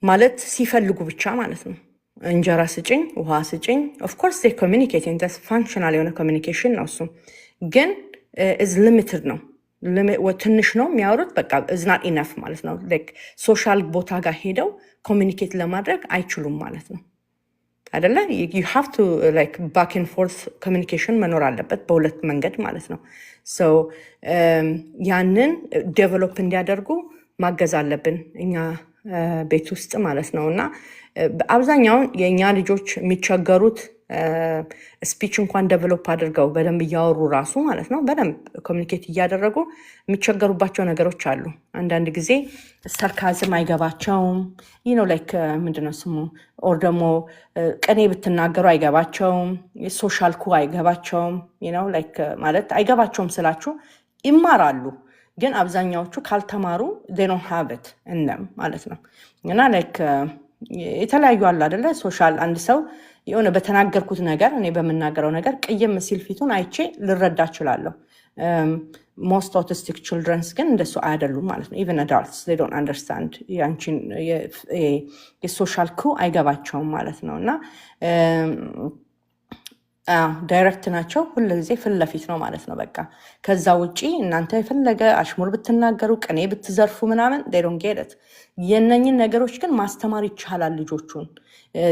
ማለት ሲፈልጉ ብቻ ማለት ነው። እንጀራ ስጭኝ፣ ውሃ ስጭኝ። ኦፍኮርስ ኮሚኒኬቲንግ ፋንክሽናል የሆነ ኮሚኒኬሽን ነው። እሱም ግን ኢዝ ሊሚትድ ነው፣ ትንሽ ነው የሚያወሩት። በቃ ኢዝ ናት ኢነፍ ማለት ነው። ሶሻል ቦታ ጋር ሄደው ኮሚኒኬት ለማድረግ አይችሉም ማለት ነው አይደለ? ዩ ሃቭ ቱ ላይክ ባክ ኤንድ ፎርስ ኮሚኒኬሽን መኖር አለበት በሁለት መንገድ ማለት ነው። ሶ ያንን ዴቨሎፕ እንዲያደርጉ ማገዝ አለብን እኛ ቤት ውስጥ ማለት ነው። እና አብዛኛውን የእኛ ልጆች የሚቸገሩት ስፒች እንኳን ዴቨሎፕ አድርገው በደንብ እያወሩ ራሱ ማለት ነው በደንብ ኮሚኒኬት እያደረጉ የሚቸገሩባቸው ነገሮች አሉ። አንዳንድ ጊዜ ሰርካዝም አይገባቸውም፣ ላይክ ምንድነው ስሙ፣ ኦር ደግሞ ቅኔ ብትናገሩ አይገባቸውም፣ ሶሻል ኩ አይገባቸውም። ላይክ ማለት አይገባቸውም ስላችሁ ይማራሉ፣ ግን አብዛኛዎቹ ካልተማሩ they don't have it in them ማለት ነው። እና ላይክ የተለያዩ አሉ አይደለ? ሶሻል አንድ ሰው የሆነ በተናገርኩት ነገር እኔ በምናገረው ነገር ቅይም ሲል ፊቱን አይቼ ልረዳ እችላለሁ። ሞስት ኦቲስቲክ ችልድረንስ ግን እንደሱ አይደሉም ማለት ነው። ኢቨን አዳልትስ they don't understand ያንቺን የሶሻል ኩ አይገባቸውም ማለት ነው። እና ዳይሬክት ናቸው፣ ሁሉ ጊዜ ፊት ለፊት ነው ማለት ነው። በቃ ከዛ ውጪ እናንተ የፈለገ አሽሙር ብትናገሩ ቅኔ ብትዘርፉ ምናምን they don't get it። የነኝን ነገሮች ግን ማስተማር ይቻላል ልጆቹን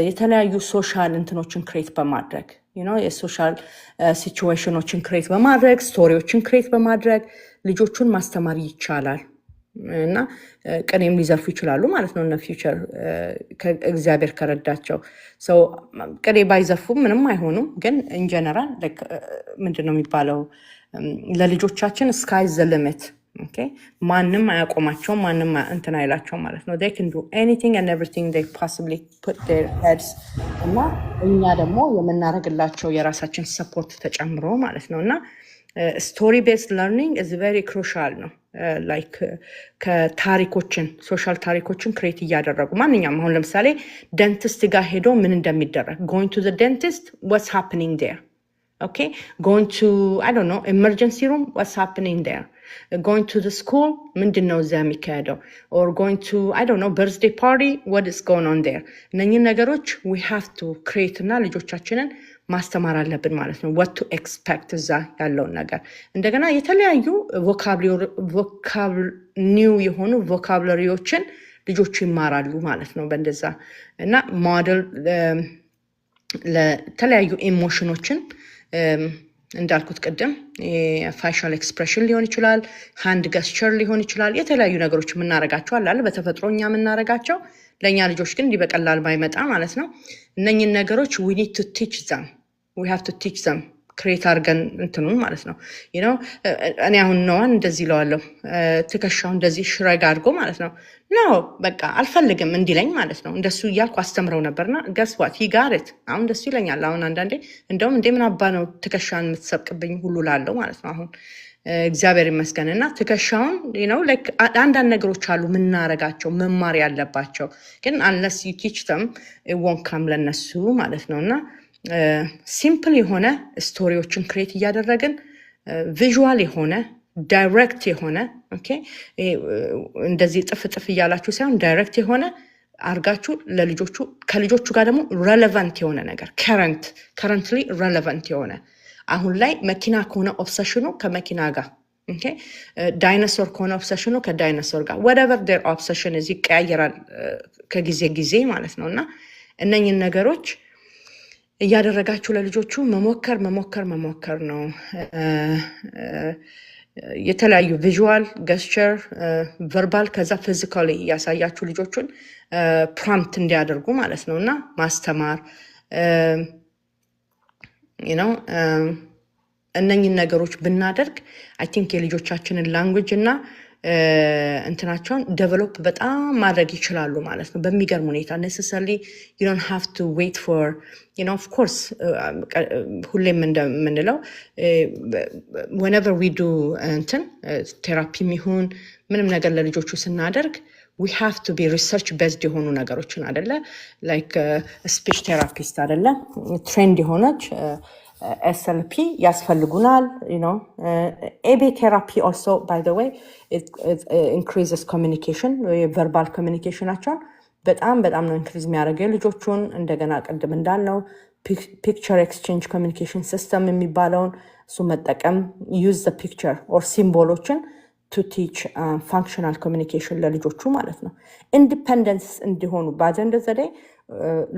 የተለያዩ ሶሻል እንትኖችን ክሬት በማድረግ የሶሻል ሲቹዌሽኖችን ክሬት በማድረግ ስቶሪዎችን ክሬት በማድረግ ልጆቹን ማስተማር ይቻላል። እና ቅኔም ሊዘርፉ ይችላሉ ማለት ነው እነ ፊውቸር እግዚአብሔር ከረዳቸው። ሰው ቅኔ ባይዘርፉ ምንም አይሆኑም። ግን ኢንጀነራል ምንድነው የሚባለው ለልጆቻችን ስካይ ዘ ሊሚት። ማንም አያቆማቸውም፣ ማንም እንትን አይላቸው ማለት ነው። they can do anything and everything they possibly put their heads እና እኛ ደግሞ የምናደርግላቸው የራሳችን ሰፖርት ተጨምሮ ማለት ነው። እና ስቶሪ ቤስድ ለርኒንግ ኢዝ ቬሪ ክሩሻል ነው። ላይክ ከታሪኮችን ሶሻል ታሪኮችን ክሬት እያደረጉ ማንኛውም አሁን ለምሳሌ ደንቲስት ጋር ሄዶ ምን እንደሚደረግ going to the dentist, what's happening there? Okay, going to I don't know emergency room, what's happening there? Going to the school, ምንድነው እዛ የሚካሄደው? or going to I don't know birthday party, what is going on there? እነኚህ ነገሮች we have to create እና ልጆቻችንን ማስተማር አለብን ማለት ነው። what to expect እዛ ያለውን ነገር እንደገና የተለያዩ ኒው የሆኑ ቮካብለሪዎችን ልጆቹ ይማራሉ ማለት ነው በእንደዛ እና ሞዴል ለተለያዩ ኢሞሽኖችን እንዳልኩት ቅድም ፋሻል ኤክስፕሬሽን ሊሆን ይችላል፣ ሃንድ ገስቸር ሊሆን ይችላል። የተለያዩ ነገሮች የምናረጋቸው አለ በተፈጥሮኛ የምናረጋቸው ለእኛ ልጆች ግን እንዲህ በቀላል ባይመጣ ማለት ነው። እነኝን ነገሮች we need to teach them, we have to teach them ክሬት አድርገን እንትኑን ማለት ነው። እኔ አሁን ነዋን እንደዚህ ለዋለሁ ትከሻው እንደዚህ ሽረግ አድርጎ ማለት ነው ነው በቃ አልፈልግም እንዲለኝ ማለት ነው። እንደሱ እያልኩ አስተምረው ነበርና ገስዋት ሂጋርት አሁን እንደሱ ይለኛል። አሁን አንዳንዴ እንደውም እንዴ ምን አባ ነው ትከሻን የምትሰብቅብኝ ሁሉ ላለው ማለት ነው። አሁን እግዚአብሔር ይመስገን እና ትከሻውን ላይክ አንዳንድ ነገሮች አሉ ምናረጋቸው መማር ያለባቸው ግን unless you teach them it won't come ለነሱ ማለት ነው። እና ሲምፕል የሆነ ስቶሪዎችን ክሬት እያደረግን ቪዥዋል የሆነ ዳይሬክት የሆነ እንደዚህ ጥፍ እያላችሁ ሳይሆን ዳይሬክት የሆነ አርጋችሁ ለልጆቹ ከልጆቹ ጋር ደግሞ ሬሌቫንት የሆነ ነገር ከረንትሊ ሬሌቫንት የሆነ አሁን ላይ መኪና ከሆነ ኦብሰሽኑ ከመኪና ጋር ዳይኖሶር ከሆነ ኦብሰሽኑ ከዳይኖሶር ጋር whatever their obsession is ይቀያየራል ከጊዜ ጊዜ ማለት ነው። እና እነኝን ነገሮች እያደረጋችሁ ለልጆቹ መሞከር ነው። የተለያዩ ቪዥዋል ገስቸር ቨርባል ከዛ ፊዚካሊ ያሳያችሁ ልጆቹን ፕሮምፕት እንዲያደርጉ ማለት ነው። እና ማስተማር ነው። እነኝን ነገሮች ብናደርግ አይ ቲንክ የልጆቻችንን ላንጉጅ እና እንትናቸውን ዴቨሎፕ በጣም ማድረግ ይችላሉ ማለት ነው በሚገርም ሁኔታ። ኔሰሰርሊ ዩ ዶንት ሃቭ ቱ ዌይት ፎር ኦፍ ኮርስ ሁሌም እንደምንለው whenever we do እንትን ቴራፒ የሚሆን ምንም ነገር ለልጆቹ ስናደርግ we have to be research based የሆኑ ነገሮችን አይደለ ላይክ ስፒች ቴራፒስት አይደለ ትሬንድ የሆነች SLP ያስፈልጉናል AB therapy also by the way it increases communication verbal communicationአቸውን በጣም ነው ኢንክሪዝ የሚያደርገው ልጆቹን። እንደገና ቅድም እንዳልነው picture exchange communication system የሚባለውን እሱ መጠቀም use the picture or ሲምቦሎችን to teach functional communication ለልጆቹ ማለት ነው። ኢንዲፔንደንስ እንዲሆኑ ባዘንድ ዘዴ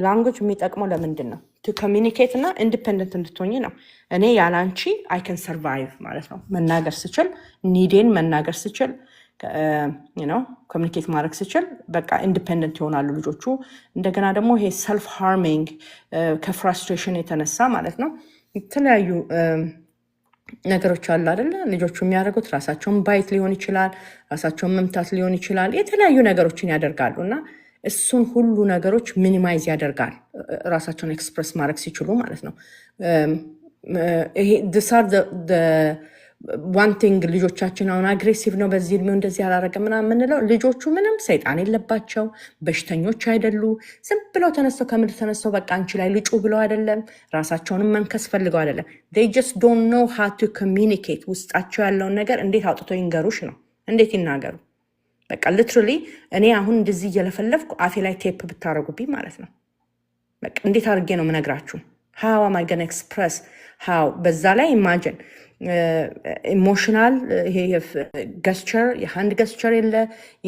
ላንጉጅ የሚጠቅመው ለምንድን ነው? to communicate እና ኢንዲፔንደንት እንድትሆኝ ነው። እኔ ያላንቺ I can survive ማለት ነው። መናገር ስችል ኒዴን መናገር ስችል ኮሚኒኬት ማድረግ ስችል በቃ ኢንዲፔንደንት ይሆናሉ ልጆቹ። እንደገና ደግሞ ይሄ ሰልፍ ሃርሚንግ ከፍራስትሬሽን የተነሳ ማለት ነው የተለያዩ ነገሮች አሉ አይደለ ልጆቹ የሚያደርጉት ራሳቸውን ባይት ሊሆን ይችላል፣ ራሳቸውን መምታት ሊሆን ይችላል፣ የተለያዩ ነገሮችን ያደርጋሉ እና እሱን ሁሉ ነገሮች ሚኒማይዝ ያደርጋል ራሳቸውን ኤክስፕረስ ማድረግ ሲችሉ ማለት ነው። ይሄ ዲሳር ዋን ቲንግ ልጆቻችን አሁን አግሬሲቭ ነው በዚህ እድሜው እንደዚህ ያላረገ ምናምን የምንለው ልጆቹ ምንም ሰይጣን የለባቸው፣ በሽተኞች አይደሉ። ዝም ብለው ተነስተው ከምድር ተነስተው በቃ አንቺ ላይ ልጩ ብለው አይደለም፣ ራሳቸውንም መንከስ ፈልገው አይደለም። they just don't know how to communicate ውስጣቸው ያለውን ነገር እንዴት አውጥተው ይንገሩሽ ነው። እንዴት ይናገሩ? በቃ ሊትራሊ እኔ አሁን እንደዚህ እየለፈለፍኩ አፌ ላይ ቴፕ ብታረጉብኝ ማለት ነው በቃ እንዴት አድርጌ ነው የምነግራችሁ? how am I going to express how በዛ ላይ ኢማጂን ኢሞሽናል ይሄ ገስቸር የሃንድ ገስቸር የለ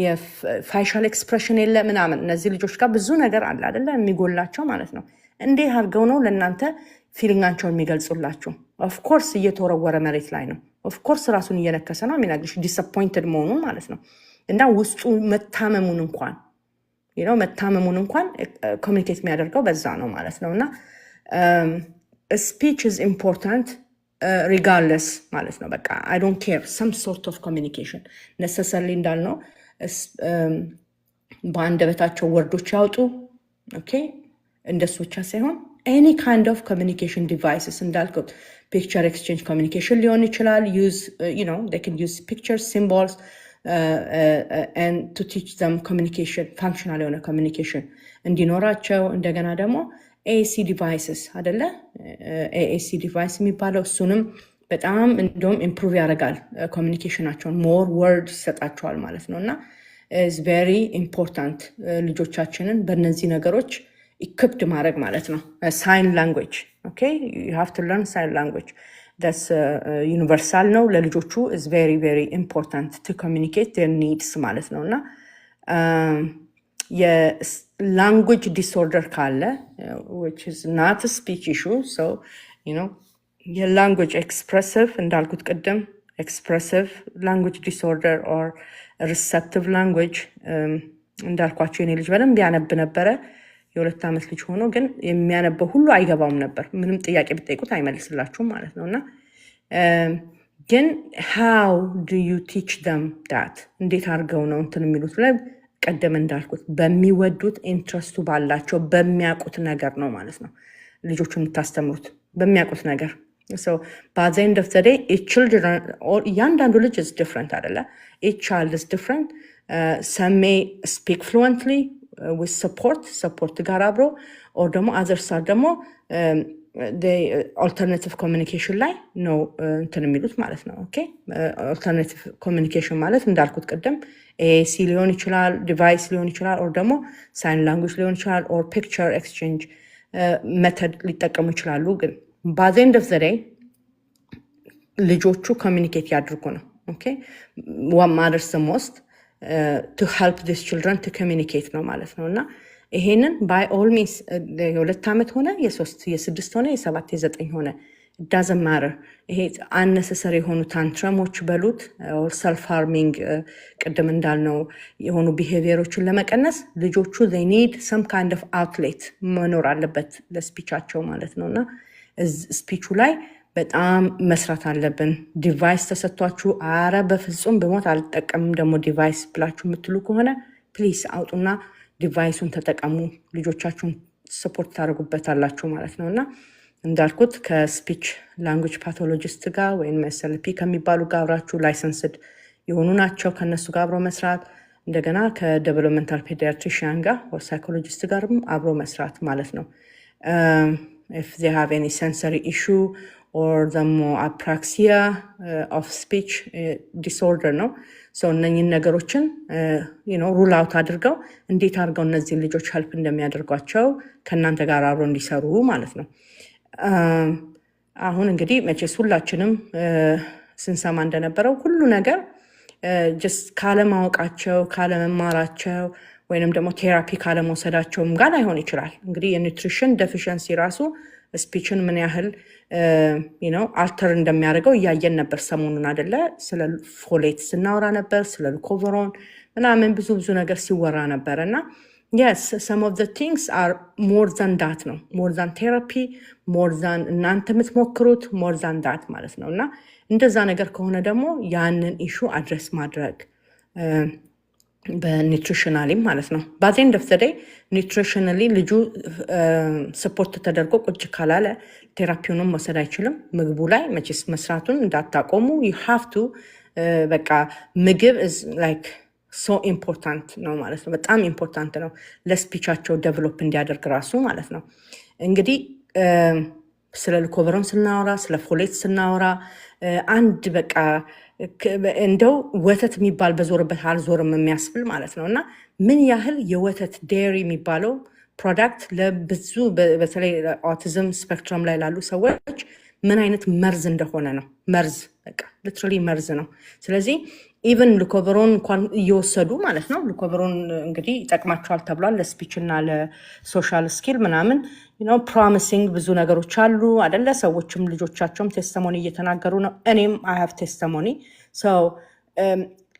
የፋይሻል ኤክስፕሬሽን የለ ምናምን። እነዚህ ልጆች ጋር ብዙ ነገር አለ አይደለ የሚጎላቸው ማለት ነው። እንዴት አድርገው ነው ለእናንተ ፊሊንጋቸውን የሚገልጹላችሁ? ኦፍኮርስ እየተወረወረ መሬት ላይ ነው። ኦፍኮርስ ራሱን እየነከሰ ነው የሚነግርሽ ዲስአፖይንትድ መሆኑን ማለት ነው። እና ውስጡ መታመሙን እንኳን ኮሚኒኬት የሚያደርገው በዛ ነው ማለት ነው። እና ስፒች ኢዝ ኢምፖርታንት ሪጋርድለስ ማለት ነው። በቃ አይ ዶንት ኬር ሰም ሶርት ኦፍ ኮሚኒኬሽን ነሰሰርሊ እንዳልነው በአንደበታቸው ወርዶች ያውጡ። ኦኬ እንደሱ ብቻ ሳይሆን ኤኒ ካይንድ ኦፍ ኮሚኒኬሽን ዲቫይስስ እንዳልኩት ፒክቸር ኤክስቼንጅ ኮሚኒኬሽን ሊሆን ይችላል። they can use pictures, symbols and to teach them communication, functional የሆነ ኮሚኒኬሽን እንዲኖራቸው። እንደገና ደግሞ ኤሲ ዲቫይስስ አደለ ኤሲ ዲቫይስ የሚባለው እሱንም በጣም እንደውም ኢምፕሩቭ ያደርጋል ኮሚኒኬሽናቸውን፣ ሞር ወርድ ይሰጣቸዋል ማለት ነው። እና ኢዝ ቬሪ ኢምፖርታንት ልጆቻችንን በእነዚህ ነገሮች ኢኩፕድ ማድረግ ማለት ነው። ሳይን ላንጉዌጅ ኦኬ ዩ ሃቭ ቱ ለርን ሳይን ላንጉዌጅ ዳስ ዩኒቨርሳል ነው ለልጆቹ። ኢዝ ቬሪ ቬሪ ኢምፖርታንት ቱ ኮሚኒኬት ዴር ኒድስ ማለት ነው። እና የላንጉዌጅ ዲስኦርደር ካለ which is not a speech issue, so የላንጉዌጅ ኤክስፕሬሲቭ እንዳልኩት ቅድም ኤክስፕሬሲቭ ላንጉዌጅ ዲስኦርደር ኦር ሪሰፕቲቭ ላንጉዌጅ እንዳልኳቸው የኔ ልጅ በደንብ ያነብ ነበረ። የ2 ዓመት ልጅ ሆኖ ግን የሚያነበው ሁሉ አይገባውም ነበር። ምንም ጥያቄ ብትጠይቁት አይመልስላችሁም ማለት ነው። እና ግን how do you teach them that እንዴት አድርገው ነው እንትን የሚሉት ላይ ቀደም እንዳልኩት በሚወዱት ኢንትረስቱ ባላቸው በሚያውቁት ነገር ነው ማለት ነው ልጆቹ የምታስተምሩት በሚያውቁት ነገር። so by the end of the day እያንዳንዱ ልጅ is different አይደለ? each child is different. some may speak fluently with support ጋር አብሮ or ደግሞ others are ደግሞ ኦልተርናቲቭ ኮሚኒኬሽን ላይ ነው እንትን የሚሉት ማለት ነው። ኦኬ ኦልተርናቲቭ ኮሚኒኬሽን ማለት እንዳልኩት ቅድም ኤሲ ሊሆን ይችላል፣ ዲቫይስ ሊሆን ይችላል፣ ኦር ደግሞ ሳይን ላንጉጅ ሊሆን ይችላል፣ ኦር ፒክቸር ኤክስቼንጅ ሜተድ ሊጠቀሙ ይችላሉ። ግን ባይ ዘ ኤንድ ኦፍ ዘ ዴይ ልጆቹ ኮሚኒኬት ያድርጉ ነው። ኦኬ ዋት ማተርስ ዘ ሞስት ቱ ሄልፕ ዲስ ችልድረን ቱ ኮሚኒኬት ነው ማለት ነው። እና ይሄንን ባይ ኦል ሚንስ የ2 ዓመት ሆነ የ3 የ6 ሆነ የ7 የ9 ሆነ ዳዝንት ማተር። ይሄ አነሰሰሪ የሆኑ ታንትረሞች በሉት ኦር ሰልፍ ሃርሚንግ ቅድም እንዳልነው የሆኑ ቢሄቪየሮችን ለመቀነስ ልጆቹ they need some kind of outlet መኖር አለበት ለስፒቻቸው ማለት ነው። እና ስፒቹ ላይ በጣም መስራት አለብን። ዲቫይስ ተሰጥቷችሁ አረ በፍጹም በሞት አልጠቀምም ደግሞ ዲቫይስ ብላችሁ የምትሉ ከሆነ ፕሊስ አውጡና ዲቫይሱን ተጠቀሙ። ልጆቻችሁን ሰፖርት ታደርጉበታላችሁ ማለት ነው። እና እንዳልኩት ከስፒች ላንጉጅ ፓቶሎጂስት ጋር ወይም SLP ከሚባሉ ጋር አብራችሁ ላይሰንስድ የሆኑ ናቸው ከነሱ ጋር አብሮ መስራት፣ እንደገና ከዴቨሎፕመንታል ፔዲያትሪሽያን ጋር ወይ ሳይኮሎጂስት ጋርም አብሮ መስራት ማለት ነው። if they have any sensory issue or the apraxia of speech disorder ነው እነኝን ነገሮችን ሩል አውት አድርገው እንዴት አድርገው እነዚህን ልጆች ሄልፕ እንደሚያደርጓቸው ከእናንተ ጋር አብሮ እንዲሰሩ ማለት ነው። አሁን እንግዲህ መቼስ ሁላችንም ስንሰማ እንደነበረው ሁሉ ነገር ጀስት ካለማወቃቸው ካለመማራቸው ወይንም ደግሞ ቴራፒ ካለመውሰዳቸውም ጋር ላይሆን ይችላል። እንግዲህ የኒውትሪሽን ዴፊሽንሲ ራሱ ስፒችን ምን ያህል አልተር እንደሚያደርገው እያየን ነበር ሰሞኑን አይደለ? ስለ ፎሌት ስናወራ ነበር፣ ስለ ሉኮቨሮን ምናምን ብዙ ነገር ሲወራ ነበር እና yes, some of the things are more than that ነው። more than therapy, more than እናንተ የምትሞክሩት more than that ማለት ነው። እና እንደዛ ነገር ከሆነ ደግሞ ያንን ኢሹ አድረስ ማድረግ በኒውትሪሽናሊም ማለት ነው። by the end of the day ኒውትሪሽናሊ ልጁ ሰፖርት ተደርጎ ቁጭ ካላለ ቴራፒውንም መውሰድ አይችልም። ምግቡ ላይ መቼስ መስራቱን እንዳታቆሙ you have to በቃ ምግብ is like so important ነው ማለት ነው። በጣም ኢምፖርታንት ነው ለስፒቻቸው ዴቨሎፕ እንዲያደርግ ራሱ ማለት ነው። እንግዲህ ስለ ሉኮቨሮን ስናወራ ስለ ፎሌት ስናወራ አንድ በቃ እንደው ወተት የሚባል በዞርበት አልዞርም የሚያስብል ማለት ነው። እና ምን ያህል የወተት ዴሪ የሚባለው ፕሮዳክት ለብዙ በተለይ ኦቲዝም ስፔክትረም ላይ ላሉ ሰዎች ምን አይነት መርዝ እንደሆነ ነው። መርዝ በቃ ሊትራሊ መርዝ ነው። ስለዚህ ኢቨን ሉኮቨሮን እንኳን እየወሰዱ ማለት ነው። ሉኮቨሮን እንግዲህ ይጠቅማቸዋል ተብሏል ለስፒች እና ለሶሻል ስኪል ምናምን ፕሮሚሲንግ ብዙ ነገሮች አሉ አይደለ? ሰዎችም ልጆቻቸውም ቴስቲሞኒ እየተናገሩ ነው። እኔም አይ ሃቭ ቴስቲሞኒ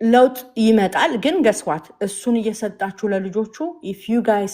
ለውጥ ይመጣል። ግን ገስዋት እሱን እየሰጣችሁ ለልጆቹ ኢፍ ዩ ጋይስ